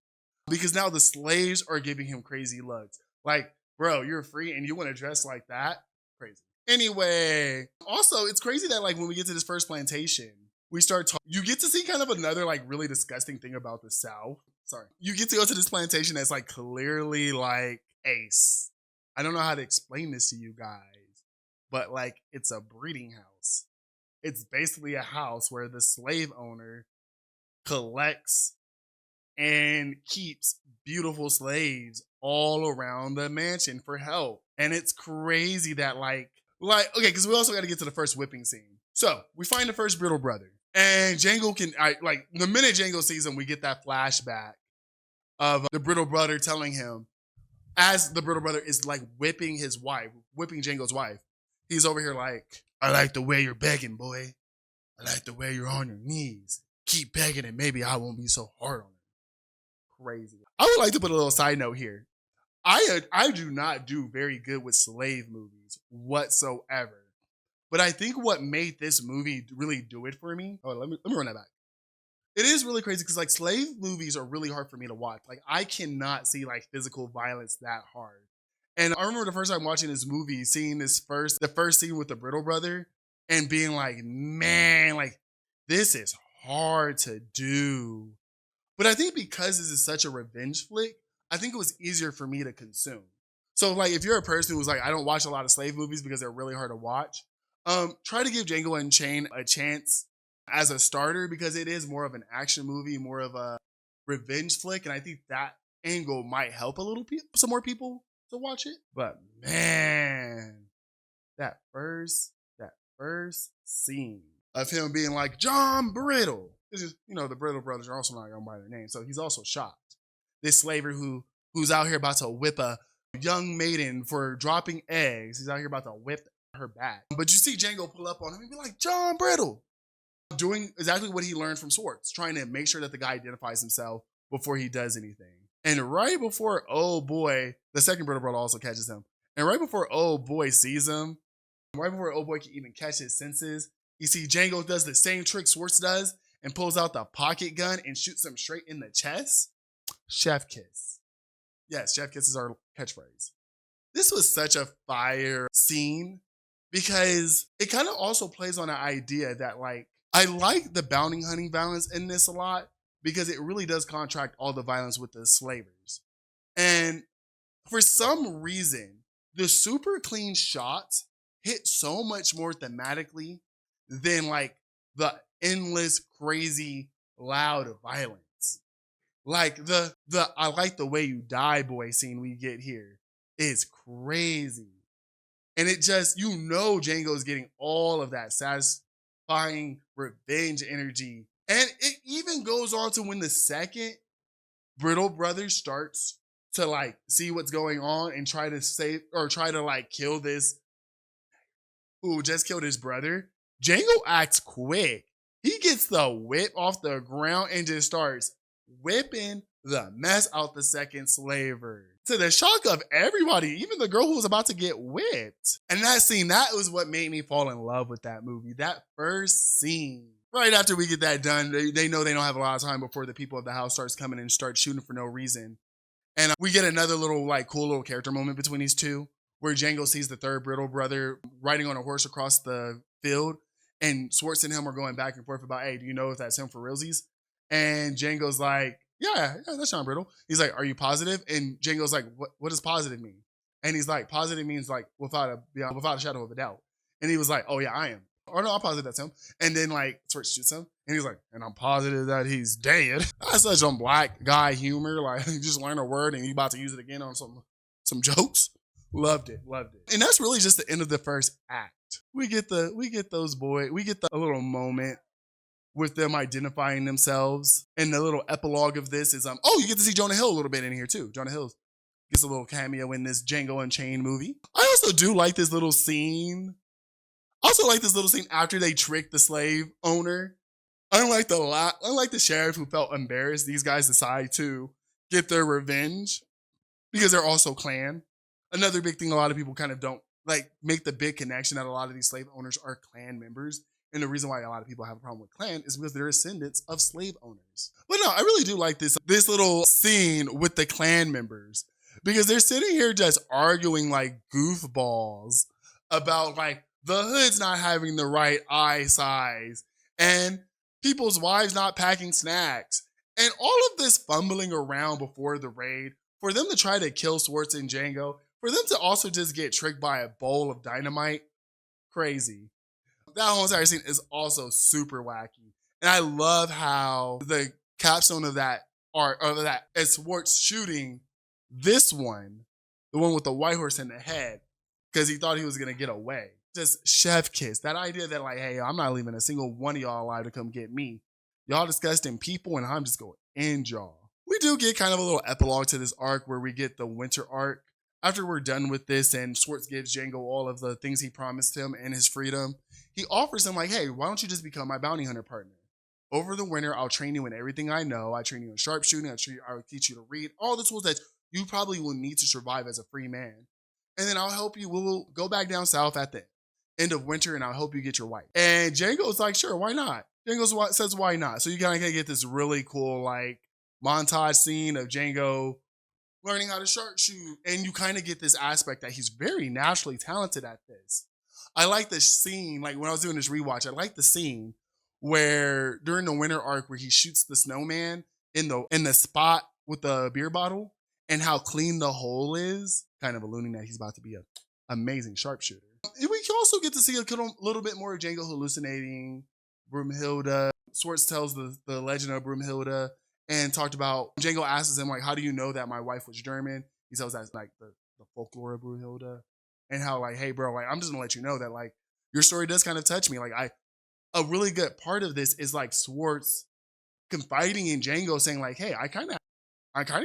Because now the slaves are giving him crazy looks. Like, bro, you're free and you want to dress like that? Crazy. Anyway, also it's crazy that like when we get to this first plantation, you get to see kind of another like really disgusting thing about the South. Sorry. You get to go to this plantation that's like clearly like ace. I don't know how to explain this to you guys, but like it's a breeding house. It's basically a house where the slave owner collects and keeps beautiful slaves all around the mansion for help. And it's crazy that okay, because we also got to get to the first whipping scene. So we find the first brittle brother. And Django the minute Django sees him, we get that flashback of the brittle brother telling him, as the brittle brother is like whipping Django's wife. He's over here like, I like the way you're begging, boy. I like the way you're on your knees. Keep begging and maybe I won't be so hard on her. Crazy. I would like to put a little side note here. I do not do very good with slave movies whatsoever. But I think what made this movie really do it for me. Oh, let me run that back. It is really crazy because like slave movies are really hard for me to watch. Like I cannot see like physical violence that hard. And I remember the first time watching this movie, seeing the first scene with the brittle brother and being like, man, like this is hard to do. But I think because this is such a revenge flick, I think it was easier for me to consume. So like if you're a person who's like, I don't watch a lot of slave movies because they're really hard to watch, try to give Django Unchained a chance as a starter because it is more of an action movie, more of a revenge flick. And I think that angle might help some more people to watch it. But man, that first scene of him being like, John Brittle. This is, the Brittle brothers are also not going by their name. So he's also shocked. This slaver who's out here about to whip a young maiden for dropping eggs. He's out here about to whip her back. But you see Django pull up on him and be like, John Brittle. Doing exactly what he learned from Schwartz, trying to make sure that the guy identifies himself before he does anything. And right before, oh boy, the second brittle brother also catches him. And right before oh boy sees him, right before oh boy can even catch his senses, you see Django does the same trick Schwartz does and pulls out the pocket gun and shoots him straight in the chest. Chef kiss. Yes, chef kiss is our catchphrase. This was such a fire scene because it kind of also plays on an idea that like, I like the bounty hunting violence in this a lot because it really does contract all the violence with the slavers. And for some reason, the super clean shots hit so much more thematically than like the endless, crazy, loud violence. Like the I like the way you die boy scene we get here is crazy. And it just, Django's getting all of that satisfying revenge energy. And it even goes on to when the second Brittle brother starts to like see what's going on and try to like kill this who just killed his brother. Django acts quick. He gets the whip off the ground and just starts whipping the mess out the second slaver. To the shock of everybody, even the girl who was about to get whipped. And that scene, that was what made me fall in love with that movie. That first scene. Right after we get that done, they know they don't have a lot of time before the people of the house starts coming and start shooting for no reason. And we get another little like cool little character moment between these two where Django sees the third Brittle brother riding on a horse across the field and Schwartz and him are going back and forth about, hey, do you know if that's him for realsies? And Django's like, yeah, that's John Brittle. He's like, are you positive? And Django's like, what does positive mean? And he's like, positive means like without a shadow of a doubt. And he was like, oh yeah, I am. Or no, I'm positive that's him. And then like Swerts shoots him, and he's like, and I'm positive that he's dead. That's such some black guy humor. Like you just learn a word and you about to use it again on some jokes. Loved it, loved it. And that's really just the end of the first act. We get the a little moment with them identifying themselves. And the little epilogue of this is you get to see Jonah Hill a little bit in here too. Jonah Hill gets a little cameo in this Django Unchained movie. I also do like this little scene. After they trick the slave owner. Unlike the sheriff who felt embarrassed, these guys decide to get their revenge because they're also clan. Another big thing a lot of people kind of don't like make the big connection that a lot of these slave owners are clan members. And the reason why a lot of people have a problem with clan is because they're descendants of slave owners. But no, I really do like this little scene with the clan members because they're sitting here just arguing like goofballs about like the hood's not having the right eye size and people's wives not packing snacks and all of this fumbling around before the raid for them to try to kill Swartz and Django, for them to also just get tricked by a bowl of dynamite. Crazy. That whole entire scene is also super wacky. And I love how the capstone of that is Swartz shooting this one, the one with the white horse in the head, because he thought he was going to get away. Just chef kiss. That idea that like, hey, I'm not leaving a single one of y'all alive to come get me. Y'all disgusting people and I'm just going to end y'all. We do get kind of a little epilogue to this arc where we get the winter arc. After we're done with this and Swartz gives Django all of the things he promised him and his freedom, he offers him like, hey, why don't you just become my bounty hunter partner? Over the winter, I'll train you in everything I know. I train you in sharpshooting. I'll teach you to read. All the tools that you probably will need to survive as a free man. And then I'll help you. We'll go back down south at the end of winter and I'll help you get your wife. And Django's like, sure, why not? Django says, why not? So you kind of get this really cool like montage scene of Django learning how to sharpshoot. And you kind of get this aspect that he's very naturally talented at this. I like the scene, like when I was doing this rewatch, I like the scene where during the winter arc where he shoots the snowman in the spot with the beer bottle and how clean the hole is, kind of alluding that he's about to be an amazing sharpshooter. We can also get to see a little bit more of Django hallucinating Broomhilda. Swartz tells the legend of Broomhilda and talked about, Django asks him, like, how do you know that my wife was German? He tells that's like the folklore of Broomhilda. And how like, hey bro, like I'm just gonna let you know that like your story does kind of touch me. Like a really good part of this is like Swartz confiding in Django saying like, hey, I kind of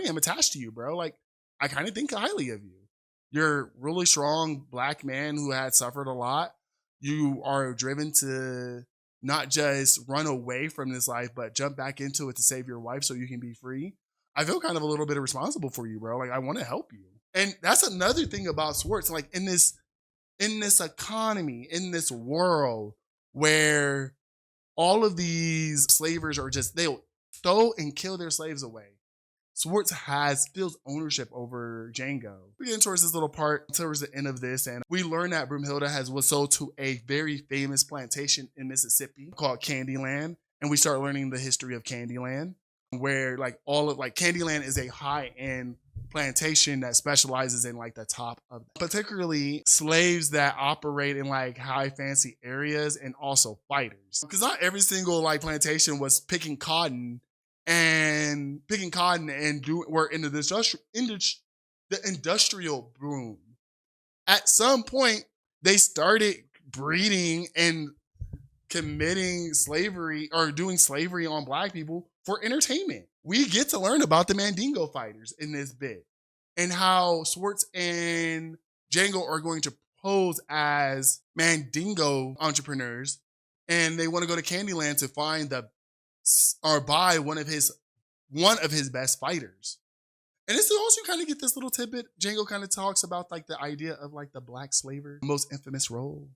am attached to you, bro. Like I kind of think highly of you. You're a really strong black man who had suffered a lot. You are driven to not just run away from this life, but jump back into it to save your wife so you can be free. I feel kind of a little bit responsible for you, bro. Like I want to help you. And that's another thing about Swartz. Like in this economy, in this world where all of these slavers are just, they'll throw and kill their slaves away. Swartz feels ownership over Django. We get towards this little part, towards the end of this, and we learn that Broomhilda was sold to a very famous plantation in Mississippi called Candyland. And we start learning the history of Candyland, where like Candyland is a high-end plantation that specializes in like the top of particularly slaves that operate in like high fancy areas and also fighters. Because not every single like plantation was picking cotton and we're into the industrial boom. At some point, they started breeding and committing slavery or doing slavery on black people for entertainment. We get to learn about the Mandingo fighters in this bit and how Swartz and Django are going to pose as Mandingo entrepreneurs. And they want to go to Candyland to find or buy one of his best fighters. And this is also kind of get this little tidbit. Django kind of talks about like the idea of like the black slaver, the most infamous role.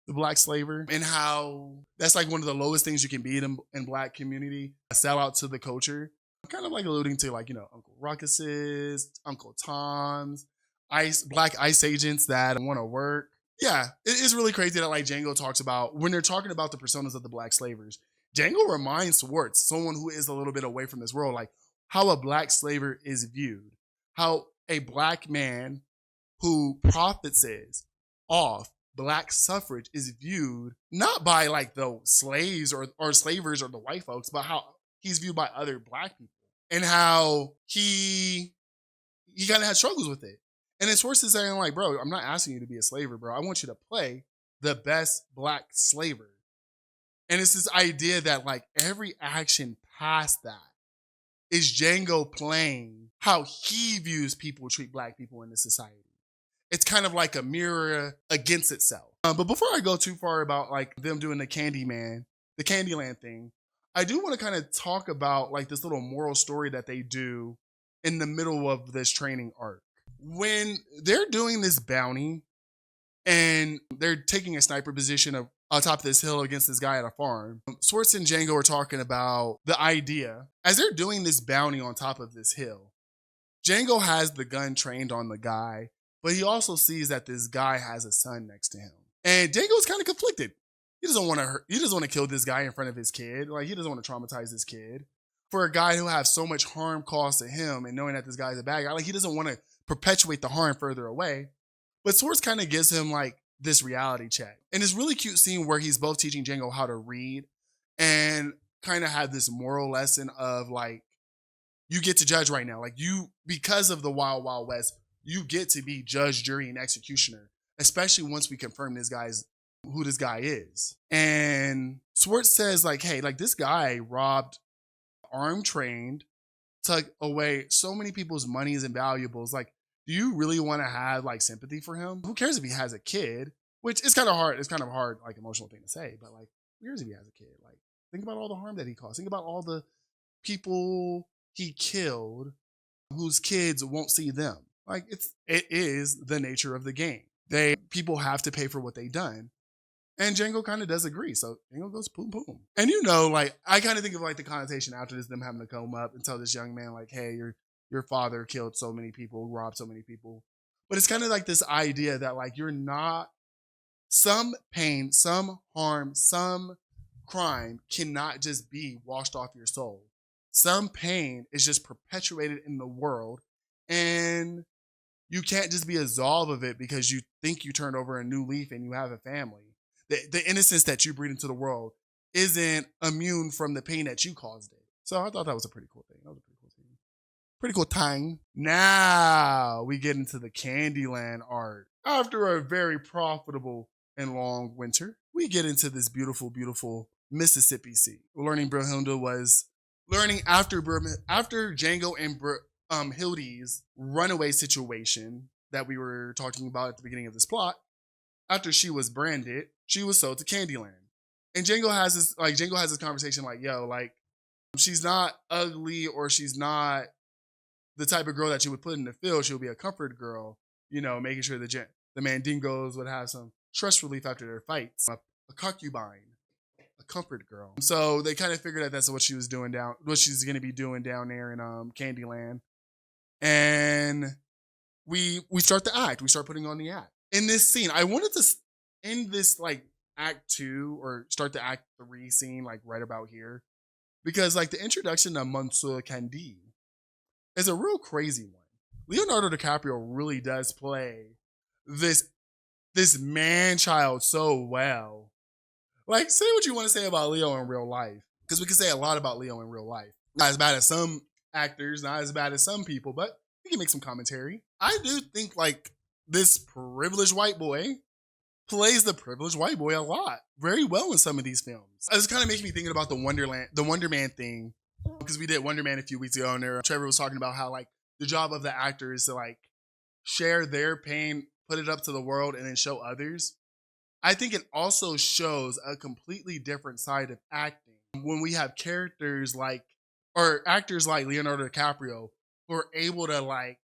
The black slaver, and how that's like one of the lowest things you can be in black community. Sell out to the culture. Kind of like alluding to like, Uncle Ruckus's, Uncle Tom's, black ICE agents that want to work. Yeah, it is really crazy that like Django talks about when they're talking about the personas of the black slavers. Django reminds Swartz, someone who is a little bit away from this world, like how a black slaver is viewed, how a black man who profits off black suffrage is viewed not by like the slaves or slavers or the white folks, but how he's viewed by other black people and how he kind of had struggles with it. And it's worse than saying like, bro, I'm not asking you to be a slaver, bro. I want you to play the best black slaver. And it's this idea that like every action past that is Django playing how he views people treat black people in this society. It's kind of like a mirror against itself. But before I go too far about like them doing the Candyland thing, I do want to kind of talk about like this little moral story that they do in the middle of this training arc. When they're doing this bounty and they're taking a sniper position on top of this hill against this guy at a farm, Swartz and Django are talking about the idea. As they're doing this bounty on top of this hill, Django has the gun trained on the guy, but he also sees that this guy has a son next to him. And Django's kind of conflicted. He doesn't want to kill this guy in front of his kid. Like, he doesn't want to traumatize this kid. For a guy who has so much harm caused to him and knowing that this guy's a bad guy, like, he doesn't want to perpetuate the harm further away. But Swords kind of gives him like this reality check. And this really cute scene where he's both teaching Django how to read and kind of have this moral lesson of like, you get to judge right now. Like, you, because of the Wild Wild West, you get to be judge, jury, and executioner, especially once we confirm who this guy is. And Swartz says like, hey, like this guy robbed, armed, trained, took away so many people's monies and valuables. Like, do you really want to have like sympathy for him? Who cares if he has a kid? Which is kind of hard. It's kind of a hard, like, emotional thing to say, but like, who cares if he has a kid? Like, think about all the harm that he caused. Think about all the people he killed whose kids won't see them. Like, it is the nature of the game. People have to pay for what they done. And Django kind of does agree. So Django goes boom, boom. And you know, like, I kind of think of like the connotation after this, them having to come up and tell this young man like, hey, your father killed so many people, robbed so many people. But it's kind of like this idea that like, you're not, some pain, some harm, some crime cannot just be washed off your soul. Some pain is just perpetuated in the world, and you can't just be absolved of it because you think you turned over a new leaf and you have a family. The innocence that you breed into the world isn't immune from the pain that you caused it. So I thought that was a pretty cool thing. That was a pretty cool thing. Pretty cool time. Now we get into the Candyland art. After a very profitable and long winter, we get into this beautiful, beautiful Mississippi Sea. Learning Brunhilde was learning after Django and Hildy's runaway situation that we were talking about at the beginning of this plot. After she was branded, she was sold to Candyland. And Django has this conversation like, yo, like, she's not ugly or she's not the type of girl that you would put in the field. She'll be a comfort girl, you know, making sure the Mandingos would have some stress relief after their fights. A concubine, a comfort girl. So they kind of figured that that's what she was doing what she's going to be doing down there in Candyland. And we start the act. We start putting on the act. In this scene, I wanted to end this like act 2 or start the act 3 scene like right about here, because like the introduction of Monsieur Candide is a real crazy one. Leonardo DiCaprio really does play this man-child so well. Like, say what you want to say about Leo in real life, because we can say a lot about Leo in real life. Not as bad as some actors, not as bad as some people, but we can make some commentary. I do think like this privileged white boy plays the privileged white boy a lot, very well in some of these films. This kind of makes me thinking about the Wonder Man thing, because we did Wonder Man a few weeks ago, and there Trevor was talking about how like the job of the actor is to like share their pain, put it up to the world, and then show others. I think it also shows a completely different side of acting when we have actors like Leonardo DiCaprio who are able to like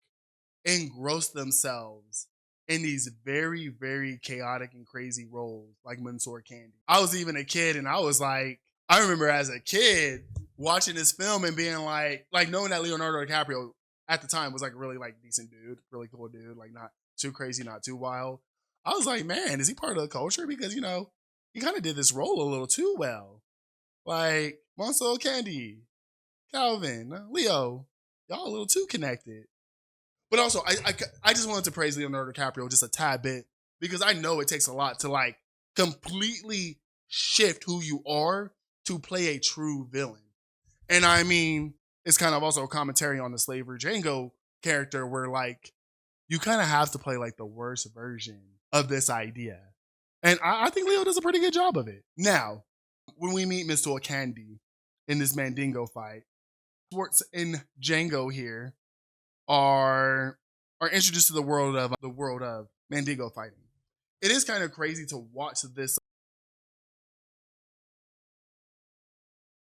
engross themselves in these very, very chaotic and crazy roles like Monsieur Candy. I was even a kid, and I was like, I remember as a kid watching this film and being like knowing that Leonardo DiCaprio at the time was like really like decent dude, really cool dude, like not too crazy, not too wild. I was like, man, is he part of the culture? Because, you know, he kind of did this role a little too well. Like Monso Candy, Calvin, Leo, y'all a little too connected. But also, I just wanted to praise Leonardo DiCaprio just a tad bit because I know it takes a lot to like completely shift who you are to play a true villain. And I mean, it's kind of also a commentary on the slaver Django character where like you kind of have to play like the worst version of this idea. And I think Leo does a pretty good job of it. Now, when we meet Mr. Candy in this Mandingo fight, Schwartz and Django here are introduced to the world of Mandingo fighting. It is kind of crazy to watch this.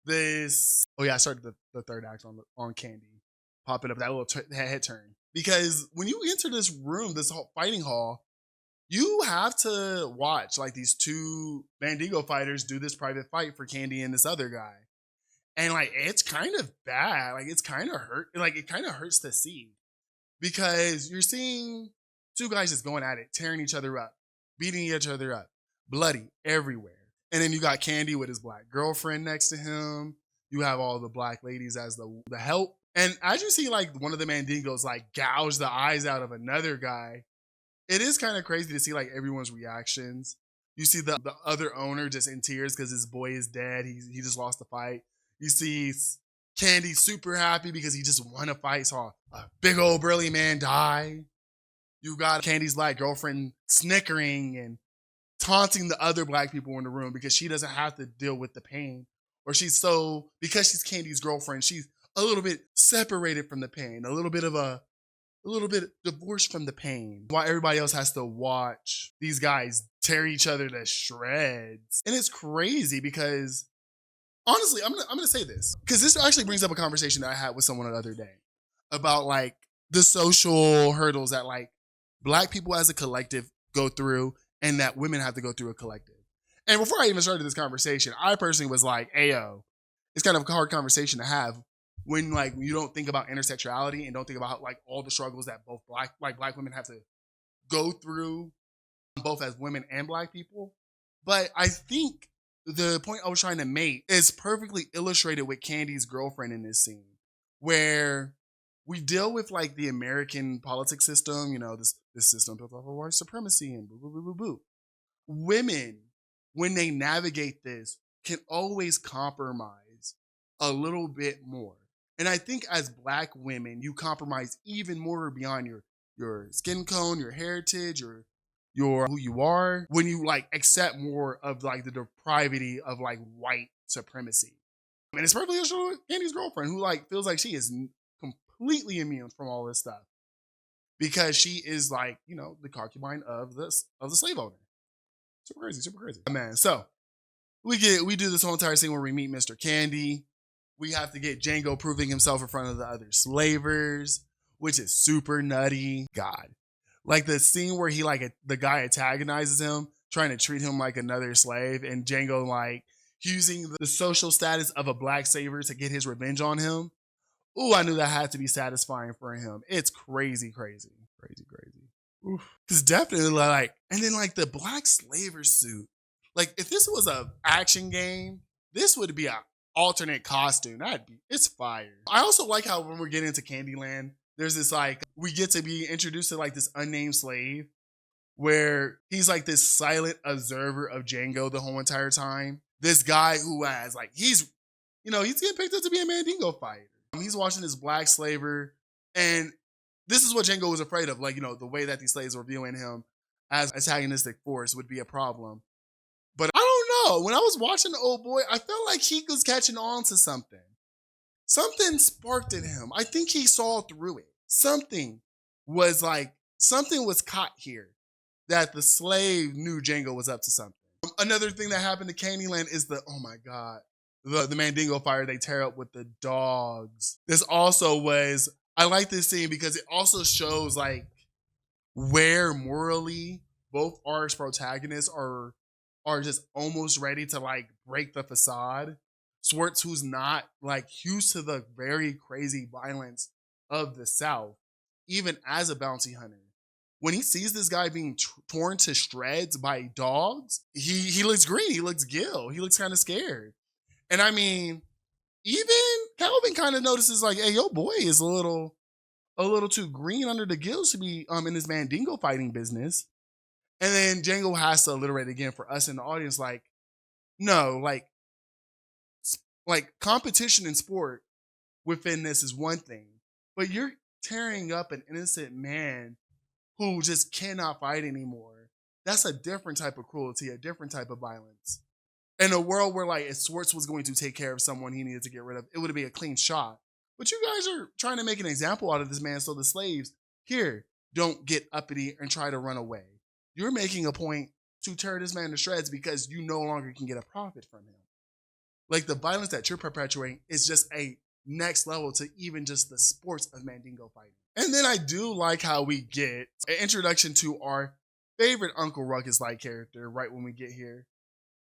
Oh yeah, I started the third act on Candy, popping up that little head turn because when you enter this room, this whole fighting hall, you have to watch like these two Mandingo fighters do this private fight for Candy and this other guy. And like it's kind of bad. Like it's kind of hurt. Like it kind of hurts to see because you're seeing two guys just going at it, tearing each other up, beating each other up, bloody everywhere. And then you got Candy with his black girlfriend next to him. You have all the black ladies as the help. And as you see like one of the Mandingos like gouge the eyes out of another guy, it is kind of crazy to see like everyone's reactions. You see the other owner just in tears because his boy is dead. He just lost the fight. You see Candy super happy because he just won a fight, saw a big old burly man die. You got Candy's black girlfriend snickering and taunting the other black people in the room because she doesn't have to deal with the pain. Or because she's Candy's girlfriend, she's a little bit separated from the pain, a little bit divorced from the pain, while everybody else has to watch these guys tear each other to shreds. And it's crazy because honestly, I'm gonna say this because this actually brings up a conversation that I had with someone the other day about like the social hurdles that like black people as a collective go through and that women have to go through a collective. And before I even started this conversation, I personally was like, "Ayo, it's kind of a hard conversation to have when like you don't think about intersectionality and don't think about like all the struggles that both black women have to go through, both as women and black people." But I think the point I was trying to make is perfectly illustrated with Candy's girlfriend in this scene, where we deal with like the American politics system, you know, this system built off of white supremacy and boo boo boo boo boo. Women, when they navigate this, can always compromise a little bit more. And I think as black women, you compromise even more beyond your skin tone, your heritage, your who you are, when you like accept more of like the depravity of like white supremacy. And it's perfectly illustrated with Candy's girlfriend, who like feels like she is completely immune from all this stuff because she is like, you know, the concubine of the slave owner. Super crazy, super crazy. Man, so we do this whole entire scene where we meet Mr. Candy. We have to get Django proving himself in front of the other slavers, which is super nutty. God. Like the scene where he like the guy antagonizes him, trying to treat him like another slave, and Django like using the social status of a black savior to get his revenge on him. Ooh, I knew that had to be satisfying for him. It's crazy, crazy, crazy, crazy. Because definitely like, and then like the black slaver suit. Like if this was a action game, this would be a alternate costume. It's fire. I also like how when we're getting into Candyland, there's this like, we get to be introduced to like this unnamed slave where he's like this silent observer of Django the whole entire time. This guy who has like, he's getting picked up to be a Mandingo fighter. He's watching this black slaver, and this is what Django was afraid of. Like, you know, the way that these slaves were viewing him as antagonistic force would be a problem. But I don't know. When I was watching the old boy, I felt like he was catching on to something. Something sparked in him. I think he saw through it. Something was caught here that the slave knew Django was up to something. Another thing that happened to Candyland is oh my God, the Mandingo fire they tear up with the dogs. I like this scene because it also shows like where morally both arcs protagonists are just almost ready to like break the facade. Schwartz, who's not like used to the very crazy violence of the South, even as a bounty hunter, when he sees this guy being torn to shreds by dogs, he looks green, he looks gill, he looks kind of scared. And I mean, even Calvin kind of notices like, hey, your boy is a little too green under the gills to be in this Mandingo fighting business. And then Django has to alliterate again for us in the audience, like, no, like competition in sport within this is one thing, but you're tearing up an innocent man who just cannot fight anymore. That's a different type of cruelty, a different type of violence. In a world where, like, if Swartz was going to take care of someone he needed to get rid of, it would be a clean shot. But you guys are trying to make an example out of this man so the slaves here don't get uppity and try to run away. You're making a point to tear this man to shreds because you no longer can get a profit from him. Like, the violence that you're perpetuating is just a next level to even just the sports of Mandingo fighting. And then I do like how we get an introduction to our favorite Uncle Ruckus-like character right when we get here,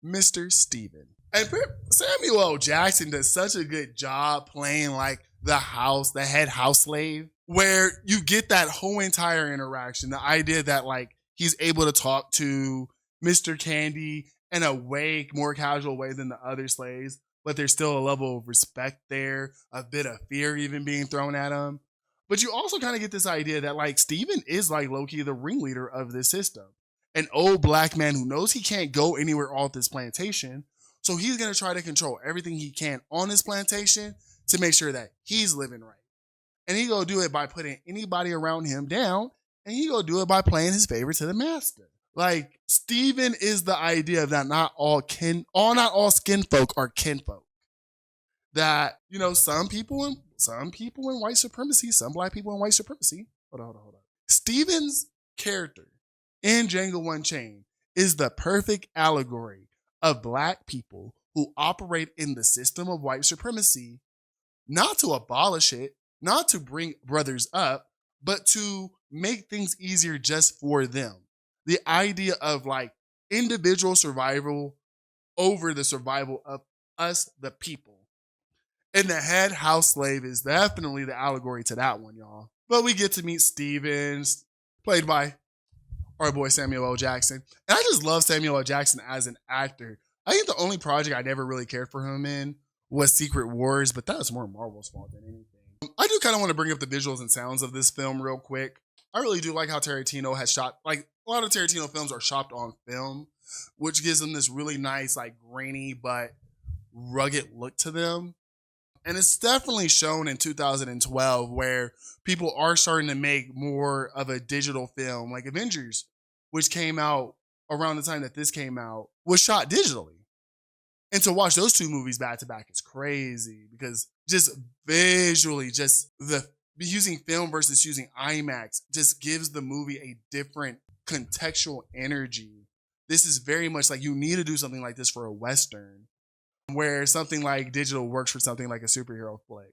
Mr. Steven. And Samuel L. Jackson does such a good job playing like the head house slave, where you get that whole entire interaction. The idea that like he's able to talk to Mr. Candy in a way more casual way than the other slaves, but there's still a level of respect there, a bit of fear even being thrown at him. But you also kind of get this idea that like Steven is like low-key the ringleader of this system. An old black man who knows he can't go anywhere off this plantation. So he's going to try to control everything he can on this plantation to make sure that he's living right. And he go do it by putting anybody around him down. And he go do it by playing his favorite to the master. Like, Steven is the idea that not all skin folk are kinfolk. That, you know, some people in white supremacy, some black people in white supremacy. Hold on. Steven's character in Django Unchained is the perfect allegory of black people who operate in the system of white supremacy, not to abolish it, not to bring brothers up, but to make things easier just for them. The idea of like individual survival over the survival of us, the people. And the head house slave is definitely the allegory to that one, y'all. But we get to meet Stevens, played by our boy Samuel L. Jackson. And I just love Samuel L. Jackson as an actor. I think the only project I never really cared for him in was Secret Wars, but that was more Marvel's fault than anything. I do kind of want to bring up the visuals and sounds of this film real quick. I really do like how Tarantino has shot, like a lot of Tarantino films are shot on film, which gives them this really nice, like grainy but rugged look to them. And it's definitely shown in 2012 where people are starting to make more of a digital film, like Avengers, which came out around the time that this came out, was shot digitally. And to watch those two movies back to back is crazy because just visually, just the using film versus using IMAX just gives the movie a different contextual energy. This is very much like you need to do something like this for a Western, where something like digital works for something like a superhero flick.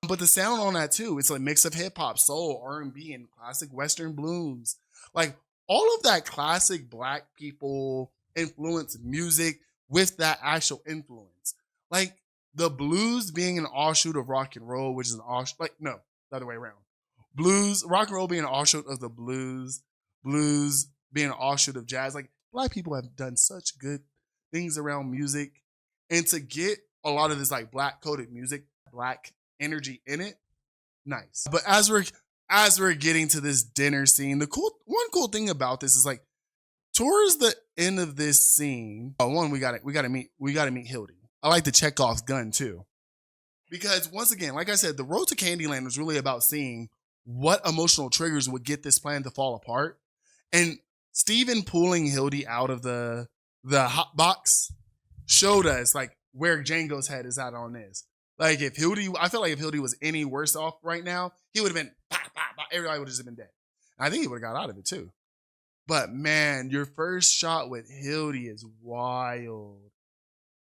But the sound on that too, it's a mix of hip hop, soul, R&B, and classic Western blues. Like all of that classic black people influenced music with that actual influence. Like the blues being an offshoot of rock and roll, which is an offshoot, like no, the other way around. Rock and roll being an offshoot of the blues being an offshoot of jazz. Like black people have done such good things around music. And to get a lot of this like black coded music, black energy in it, nice. But as we're getting to this dinner scene, one cool thing about this is like towards the end of this scene, we gotta meet Hildy. I like the Chekhov's gun too. Because once again, like I said, the road to Candyland was really about seeing what emotional triggers would get this plan to fall apart. And Steven pulling Hildy out of the hot box showed us like where Django's head is at on this. Like I feel like if Hildy was any worse off right now, he would have been, everybody would have just been dead. I think he would have got out of it too. But man, your first shot with Hildy is wild.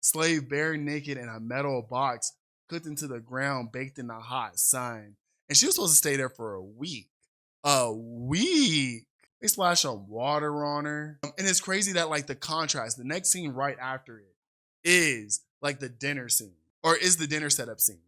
Slave bare naked in a metal box, cooked into the ground, baked in the hot sun. And she was supposed to stay there for a week. A week. They splash some water on her. And it's crazy that like the contrast, the next scene right after it is like the dinner scene, or is the dinner setup scene.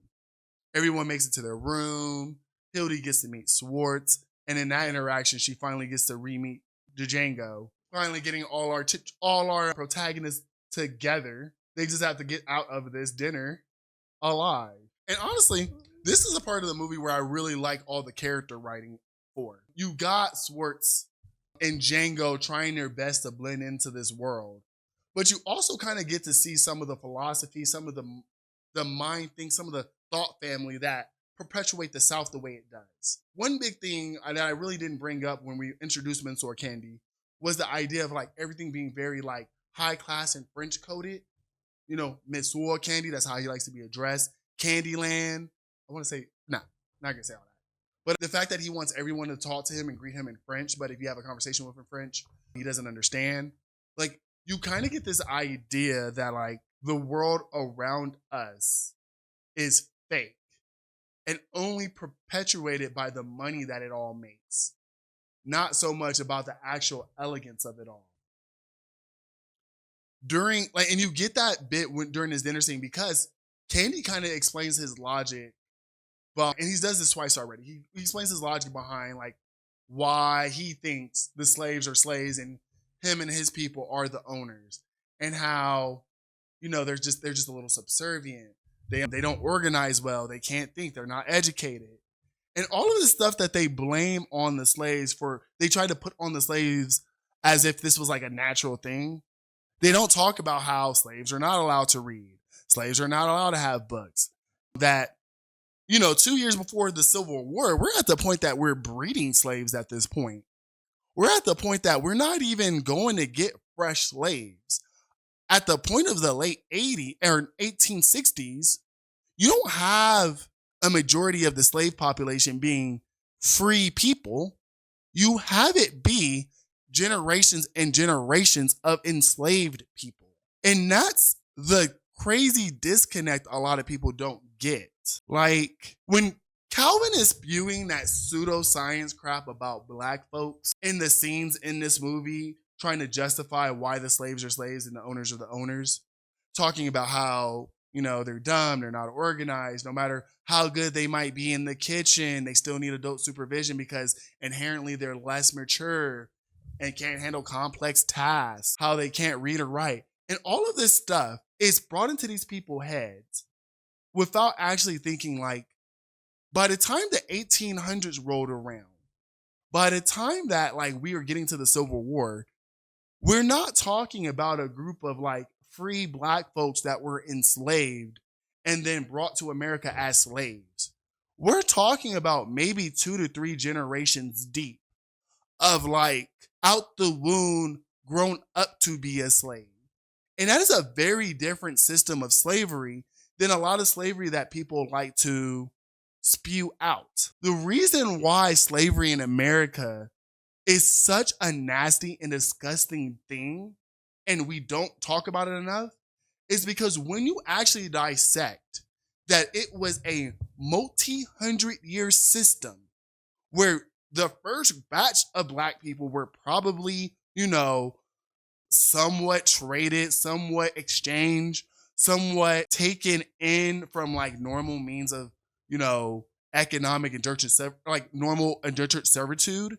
Everyone makes it to their room. Hildy gets to meet Swartz. And in that interaction, she finally gets to re-meet Django. Finally getting all our protagonists together. They just have to get out of this dinner alive. And honestly, this is a part of the movie where I really like all the character writing for. You got Swartz and Django trying their best to blend into this world, but you also kind of get to see some of the philosophy, some of the mind things, some of the thought family that perpetuate the South the way it does. One big thing that I really didn't bring up when we introduced Mentor Candy was the idea of like everything being very like high class and French coded. You know, Mentor Candy, that's how he likes to be addressed. Candyland. I want to say, nah, not gonna say all that. But the fact that he wants everyone to talk to him and greet him in French, but if you have a conversation with him in French, he doesn't understand. Like, you kind of get this idea that like the world around us is fake and only perpetuated by the money that it all makes. Not so much about the actual elegance of it all. And you get that bit during this dinner scene because Candy kind of explains his logic, and he does this twice already. He explains his logic behind like why he thinks the slaves are slaves and him and his people are the owners, and how, you know, they're just a little subservient. They don't organize well. They can't think. They're not educated. And all of this stuff that they blame on the slaves for, they try to put on the slaves as if this was like a natural thing. They don't talk about how slaves are not allowed to read. Slaves are not allowed to have books. That, you know, 2 years before the Civil War, we're at the point that we're breeding slaves at this point. We're at the point that we're not even going to get fresh slaves. At the point of the late 80s or 1860s, you don't have a majority of the slave population being free people. You have it be generations and generations of enslaved people. And that's the crazy disconnect a lot of people don't get. Like, when Calvin is spewing that pseudoscience crap about black folks in the scenes in this movie, trying to justify why the slaves are slaves and the owners are the owners, talking about how, you know, they're dumb, they're not organized, no matter how good they might be in the kitchen, they still need adult supervision because inherently they're less mature and can't handle complex tasks, how they can't read or write. And all of this stuff is brought into these people's heads without actually thinking, like, by the time the 1800s rolled around, by the time that like we are getting to the Civil War, we're not talking about a group of like free black folks that were enslaved and then brought to America as slaves. We're talking about maybe 2 to 3 generations deep of like out the wound grown up to be a slave. And that is a very different system of slavery than a lot of slavery that people like to spew out. The reason why slavery in America is such a nasty and disgusting thing, and we don't talk about it enough, is because when you actually dissect that it was a multi-hundred-year system where the first batch of black people were probably, you know, somewhat traded, somewhat exchanged, somewhat taken in from like normal means of, you know, economic indentured, like normal indentured servitude.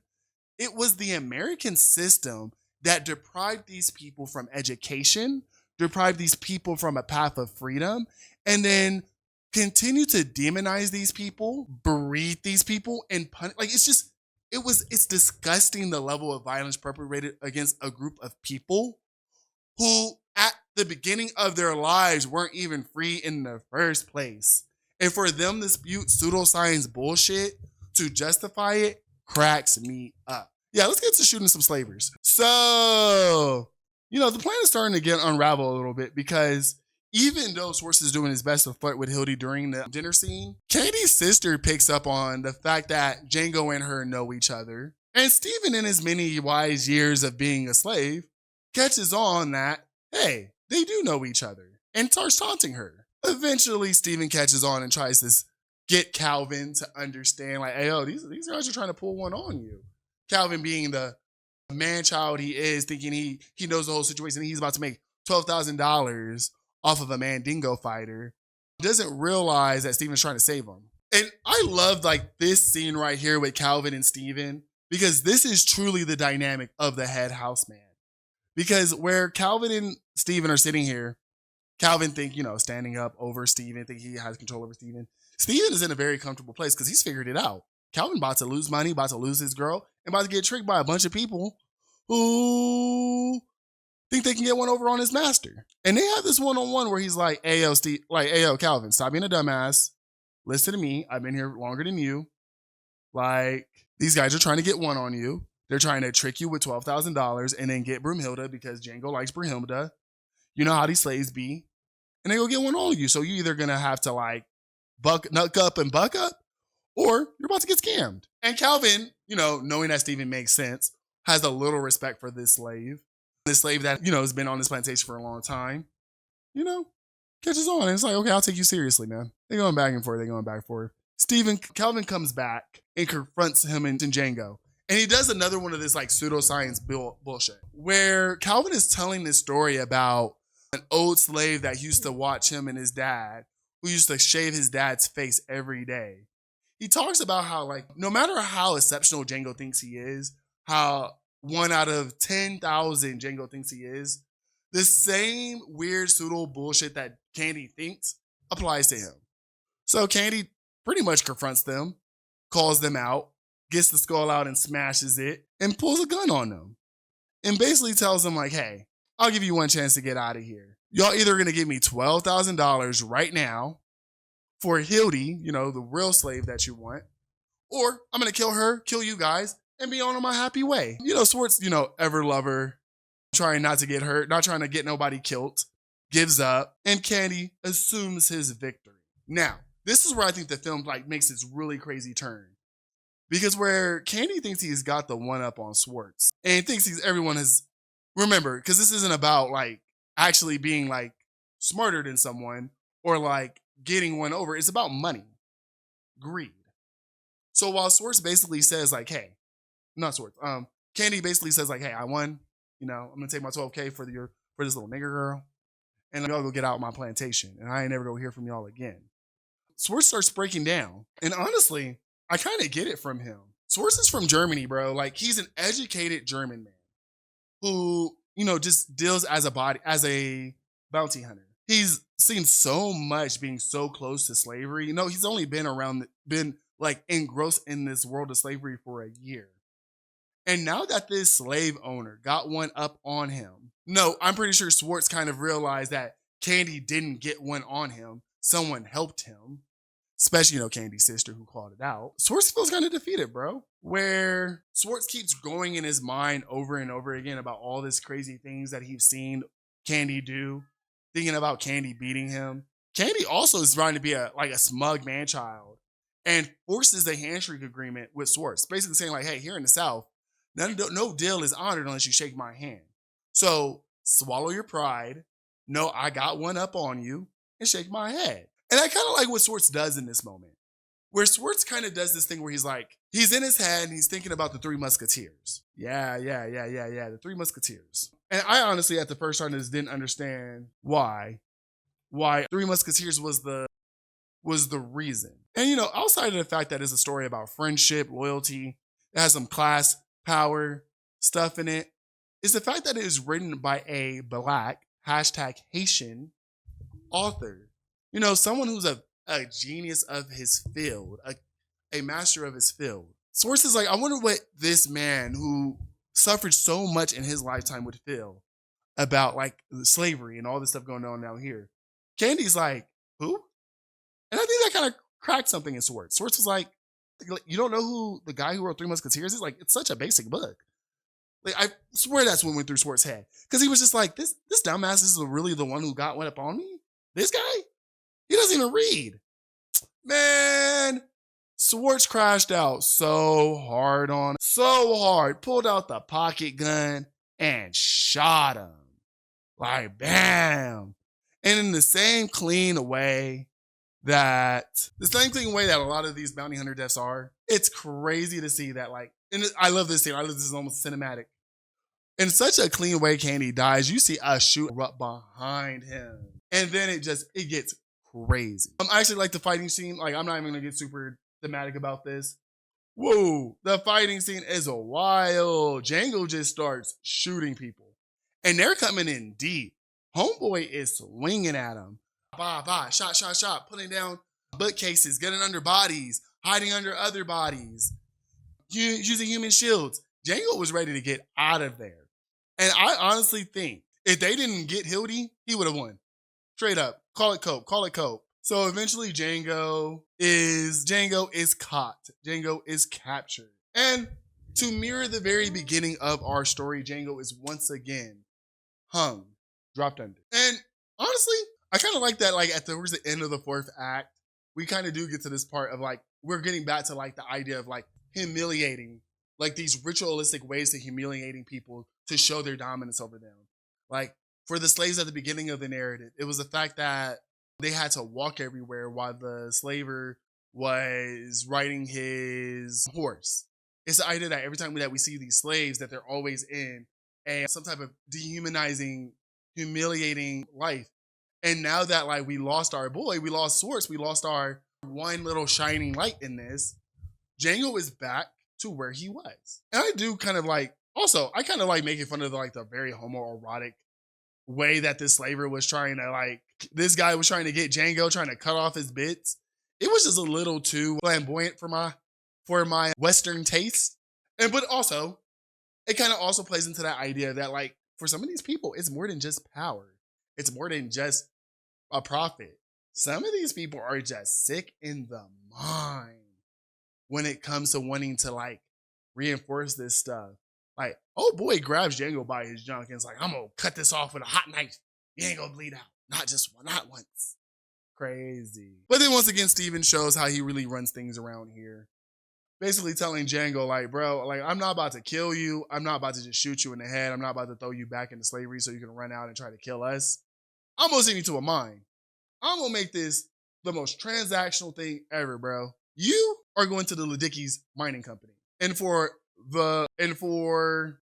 It was the American system that deprived these people from education, deprived these people from a path of freedom, and then continue to demonize these people, berate these people, and punish. Like, it's disgusting the level of violence perpetrated against a group of people who at the beginning of their lives weren't even free in the first place. And for them to spew pseudoscience bullshit to justify it cracks me up. Yeah, let's get to shooting some slavers. So, you know, the plan is starting to get unraveled a little bit because even though Swartz is doing his best to flirt with Hildy during the dinner scene, Candy's sister picks up on the fact that Django and her know each other. And Steven, in his many wise years of being a slave, catches on that, hey, they do know each other, and starts taunting her. Eventually, Steven catches on and tries to get Calvin to understand, like, hey, yo, these guys are trying to pull one on you. Calvin, being the man-child he is, thinking he knows the whole situation, he's about to make $12,000 off of a Mandingo fighter, doesn't realize that Steven's trying to save him. And I love like this scene right here with Calvin and Steven, because this is truly the dynamic of the head houseman. Because where Calvin and Steven are sitting here, Calvin think, standing up over Steven, think he has control over Steven. Steven is in a very comfortable place because he's figured it out. Calvin about to lose money, about to lose his girl, and about to get tricked by a bunch of people who think they can get one over on his master. And they have this one-on-one where he's like, "Ayo, Steve, ayo, Calvin, stop being a dumbass. Listen to me. I've been here longer than you. Like, these guys are trying to get one on you. They're trying to trick you with $12,000 and then get Broomhilda because Django likes Broomhilda. You know how these slaves be. And they go get one on you. So you either going to have to nuck up and buck up, or you're about to get scammed." And Calvin, knowing that Steven makes sense, has a little respect for this slave. This slave that, has been on this plantation for a long time, catches on. And it's like, okay, I'll take you seriously, man. They're going back and forth. Calvin comes back and confronts him and Django. And he does another one of this pseudoscience bullshit where Calvin is telling this story about an old slave that used to watch him and his dad, who used to shave his dad's face every day. He talks about how no matter how exceptional Django thinks he is, how 1 out of 10,000 Django thinks he is, the same weird pseudo bullshit that Candy thinks applies to him. So Candy pretty much confronts them, calls them out, gets the skull out and smashes it, and pulls a gun on them. And basically tells them hey, I'll give you one chance to get out of here. Y'all either going to give me $12,000 right now for Hildy, the real slave that you want, or I'm going to kill her, kill you guys, and be on my happy way. Swartz, ever lover, trying not to get hurt, not trying to get nobody killed, gives up, and Candy assumes his victory. Now, this is where I think the film makes this really crazy turn. Because where Candy thinks he's got the one up on Swartz and thinks everyone has, remember, because this isn't about actually being smarter than someone or getting one over. It's about money, greed. So while Swartz basically says hey, not Swartz, Candy basically says hey, I won, I'm gonna take my $12K for this little nigger girl, and y'all go get out of my plantation, and I ain't never gonna hear from y'all again. Swartz starts breaking down, and honestly, I kind of get it from him. Swartz is from Germany, bro. He's an educated German man who, just deals as a bounty hunter. He's seen so much being so close to slavery. He's only been engrossed in this world of slavery for a year. And now that this slave owner got one up on him, I'm pretty sure Swartz kind of realized that Candy didn't get one on him. Someone helped him. Especially, Candy's sister who called it out. Swartz feels kind of defeated, bro. Where Swartz keeps going in his mind over and over again about all these crazy things that he's seen Candy do. Thinking about Candy beating him. Candy also is trying to be a smug man-child. And forces a handshake agreement with Swartz. Basically saying hey, here in the South, no deal is honored unless you shake my hand. So swallow your pride. No, I got one up on you. And shake my head. And I kind of like what Swartz does in this moment, where Swartz kind of does this thing where he's in his head and he's thinking about the Three Musketeers. Yeah, the Three Musketeers. And I honestly, at the first time, just didn't understand why Three Musketeers was the reason. And, outside of the fact that it's a story about friendship, loyalty, it has some class, power stuff in it, is the fact that it is written by a Black, #Haitian author. Someone who's a genius of his field, a master of his field. Swartz is I wonder what this man who suffered so much in his lifetime would feel about slavery and all this stuff going on down here. Candy's who? And I think that kind of cracked something in Swartz. Swartz was you don't know who the guy who wrote Three Musketeers is? It's such a basic book. I swear that's what went through Swartz's head. Because he was just this dumbass is really the one who got one up on me? This guy? He doesn't even read. Man, Swartz crashed out so hard, pulled out the pocket gun and shot him. Bam. And in the same clean way that a lot of these bounty hunter deaths are, it's crazy to see that and I love this scene. This is almost cinematic. In such a clean way Candy dies, you see a shoot up behind him. And then it gets crazy. I actually like the fighting scene. I'm not even gonna get super thematic about this. Whoa, the fighting scene is wild. Django just starts shooting people. And they're coming in deep. Homeboy is swinging at him. Bah, bah, shot, shot, shot, putting down bookcases, getting under bodies, hiding under other bodies, using human shields. Django was ready to get out of there. And I honestly think if they didn't get Hildy, he would have won. Straight up. Call it cope. Call it cope. So eventually Django is caught. Django is captured. And to mirror the very beginning of our story, Django is once again hung, dropped under. And honestly, I kind of like that, like towards the end of the fourth act, we kind of do get to this part of like, we're getting back to like the idea of like humiliating, like these ritualistic ways to humiliating people to show their dominance over them. Like for the slaves at the beginning of the narrative, it was the fact that they had to walk everywhere while the slaver was riding his horse. It's the idea that every time that we see these slaves, that they're always in some type of dehumanizing, humiliating life. And now that like we lost our boy, we lost Swartz, we lost our one little shining light in this, Django is back to where he was. And I do kind of like, also, I kind of like making fun of the very homoerotic way that this slaver was trying to like, this guy was trying to get Django, trying to cut off his bits. It was just a little too flamboyant for my Western taste. But also, it kind of also plays into that idea that like, for some of these people, it's more than just power. It's more than just a profit. Some of these people are just sick in the mind when it comes to wanting to like reinforce this stuff. Like, oh boy grabs Django by his junk and is like, I'm gonna cut this off with a hot knife. You ain't gonna bleed out. Not once. Crazy. But then once again, Steven shows how he really runs things around here. Basically telling Django, like, bro, like, I'm not about to kill you. I'm not about to just shoot you in the head. I'm not about to throw you back into slavery so you can run out and try to kill us. I'm gonna send you to a mine. I'm gonna make this the most transactional thing ever, bro. You are going to the Ladicki's mining company. And for the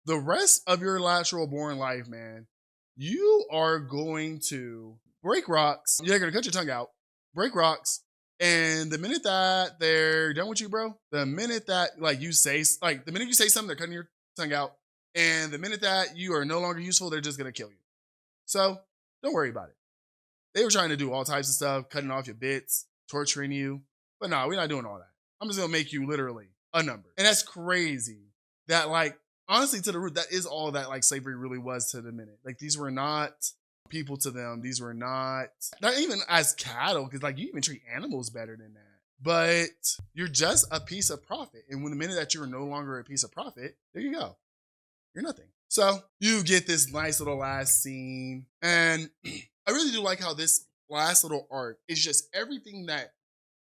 rest of your lateral born life, man, you are going to break rocks. You're gonna cut your tongue out, break rocks, and the minute that they're done with you, bro, the minute that you say something, they're cutting your tongue out, and the minute that you are no longer useful, they're just gonna kill you. So don't worry about it. They were trying to do all types of stuff, cutting off your bits, torturing you, but no, we're not doing all that. I'm just gonna make you literally a number. And that's crazy. That like, honestly, to the root, that is all that like slavery really was to the minute. Like these were not people to them. These were not even as cattle, because like you even treat animals better than that. But you're just a piece of profit. And when the minute that you're no longer a piece of profit, there you go. You're nothing. So you get this nice little last scene. And I really do like how this last little arc is just everything that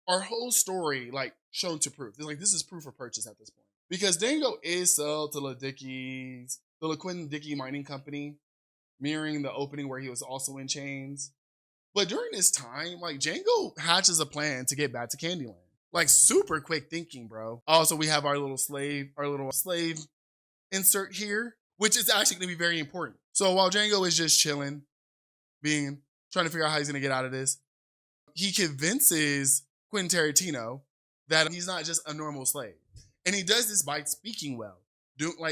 our whole story like shown to proof. It's like this is proof of purchase at this point. Because Django is sold to the LaQuinn Dickey Mining Company, mirroring the opening where he was also in chains. But during this time, like Django hatches a plan to get back to Candyland. Like super quick thinking, bro. Also, we have our little slave insert here, which is actually gonna be very important. So while Django is just chilling, trying to figure out how he's gonna get out of this, he convinces Quentin Tarantino that he's not just a normal slave. And he does this by speaking well,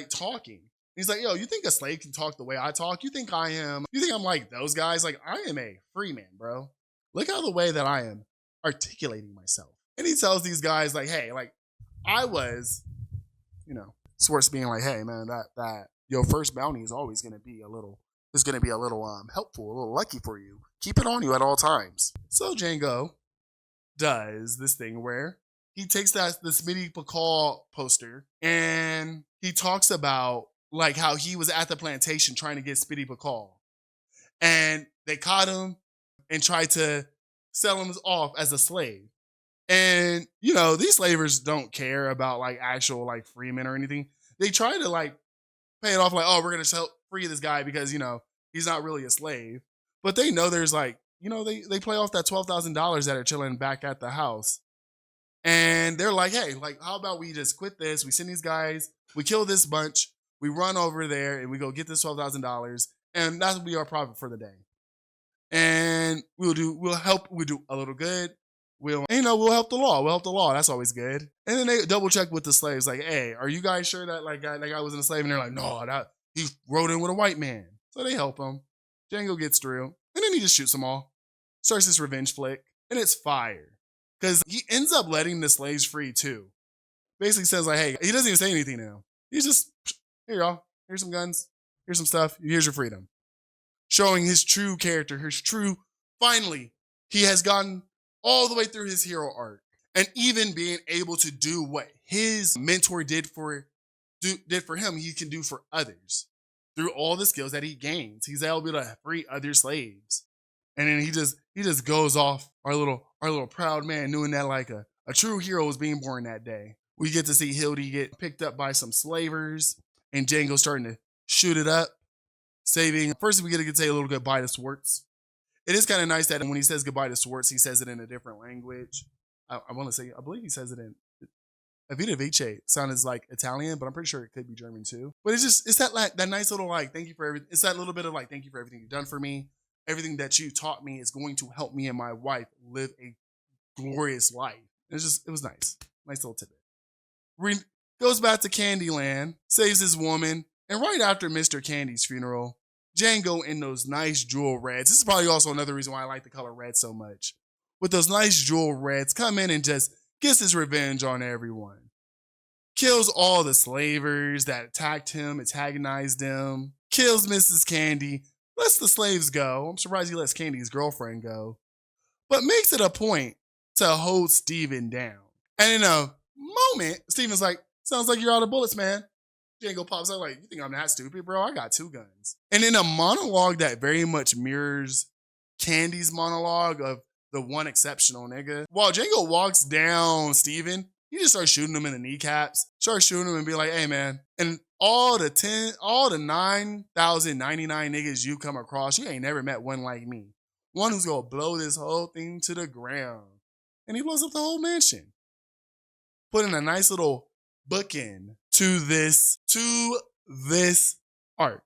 talking. He's like, yo, you think a slave can talk the way I talk? You think I'm like those guys? Like, I am a free man, bro. Look how the way that I am articulating myself. And he tells these guys, like, hey, like, I was, Swartz being like, hey, man, that your first bounty is always going to be a little helpful, a little lucky for you. Keep it on you at all times. So Django does this thing where he takes the Smitty Bacall poster and he talks about like how he was at the plantation trying to get Smitty Bacall. And they caught him and tried to sell him off as a slave. And, these slavers don't care about like actual like freemen or anything. They try to like pay it off like, oh, we're going to free this guy because, he's not really a slave. But they know there's like, they play off that $12,000 that are chilling back at the house. And they're like, hey, like, how about we just quit this? We send these guys, we kill this bunch, we run over there and we go get this $12,000. And that's will be our profit for the day. And we'll do a little good. We'll help the law. We'll help the law. That's always good. And then they double check with the slaves, like, hey, are you guys sure that that guy wasn't a slave? And they're like, no, he rode in with a white man. So they help him. Django gets through, and then he just shoots them all. Starts this revenge flick, and it's fire. Because he ends up letting the slaves free too. Basically says like, hey, he doesn't even say anything to them. He's just, here y'all, here's some guns, here's some stuff, here's your freedom. Showing his true character, finally, he has gotten all the way through his hero arc. And even being able to do what his mentor did for him, he can do for others. Through all the skills that he gains, he's able to free other slaves. And then he just goes off, our little proud man, knowing that like a true hero was being born that day. We get to see Hildy get picked up by some slavers, and Django starting to shoot it up, saving. First, we get to say a little goodbye to Swartz. It is kind of nice that when he says goodbye to Swartz, he says it in a different language. I believe he says it in Avita Vice. Sounds like Italian, but I'm pretty sure it could be German too. But it's that nice little like, thank you for everything. It's that little bit of like, thank you for everything you've done for me. Everything that you taught me is going to help me and my wife live a glorious life. It was nice. Nice little tidbit. Goes back to Candyland, saves his woman, and right after Mr. Candy's funeral, Django in those nice jewel reds. This is probably also another reason why I like the color red so much. With those nice jewel reds, come in and just gets his revenge on everyone. Kills all the slavers that attacked him, antagonized him. Kills Mrs. Candy. Lets the slaves go. I'm surprised he lets Candy's girlfriend go. But makes it a point to hold Steven down. And in a moment, Steven's like, sounds like you're out of bullets, man. Django pops out like, you think I'm that stupid, bro? I got 2 guns. And in a monologue that very much mirrors Candy's monologue of the one exceptional nigga. While Django walks down Steven, he just starts shooting him in the kneecaps. Starts shooting him and be like, hey, man. And all the 9,099 niggas you come across, you ain't never met one like me. One who's gonna blow this whole thing to the ground. And he blows up the whole mansion. Putting a nice little bookend to this arc.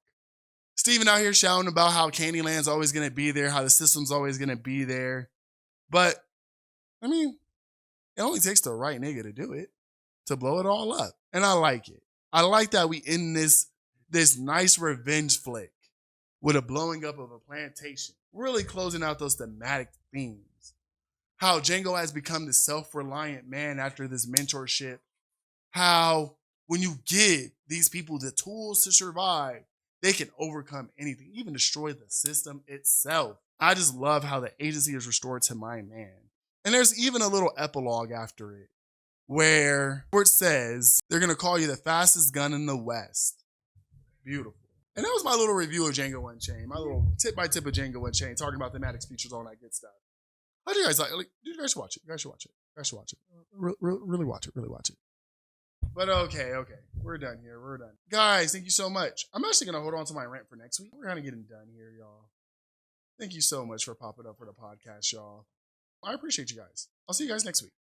Steven out here shouting about how Candyland's always gonna be there, how the system's always gonna be there. But, I mean, it only takes the right nigga to do it, to blow it all up. And I like it. I like that we end this nice revenge flick with a blowing up of a plantation. Really closing out those thematic themes. How Django has become this self-reliant man after this mentorship. How when you give these people the tools to survive, they can overcome anything, even destroy the system itself. I just love how the agency is restored to my man. And there's even a little epilogue after it where it says they're going to call you the fastest gun in the West. Beautiful. And that was my little review of Django Unchained, my little tip by tip of Django Unchained, talking about thematics, features, all that good stuff. How do you guys like? You guys should watch it. You guys should watch it. You guys should watch it. Really watch it. Really watch it. But okay. We're done here. We're done. Guys, thank you so much. I'm actually going to hold on to my rant for next week. We're kind of getting done here, y'all. Thank you so much for popping up for the podcast, y'all. I appreciate you guys. I'll see you guys next week.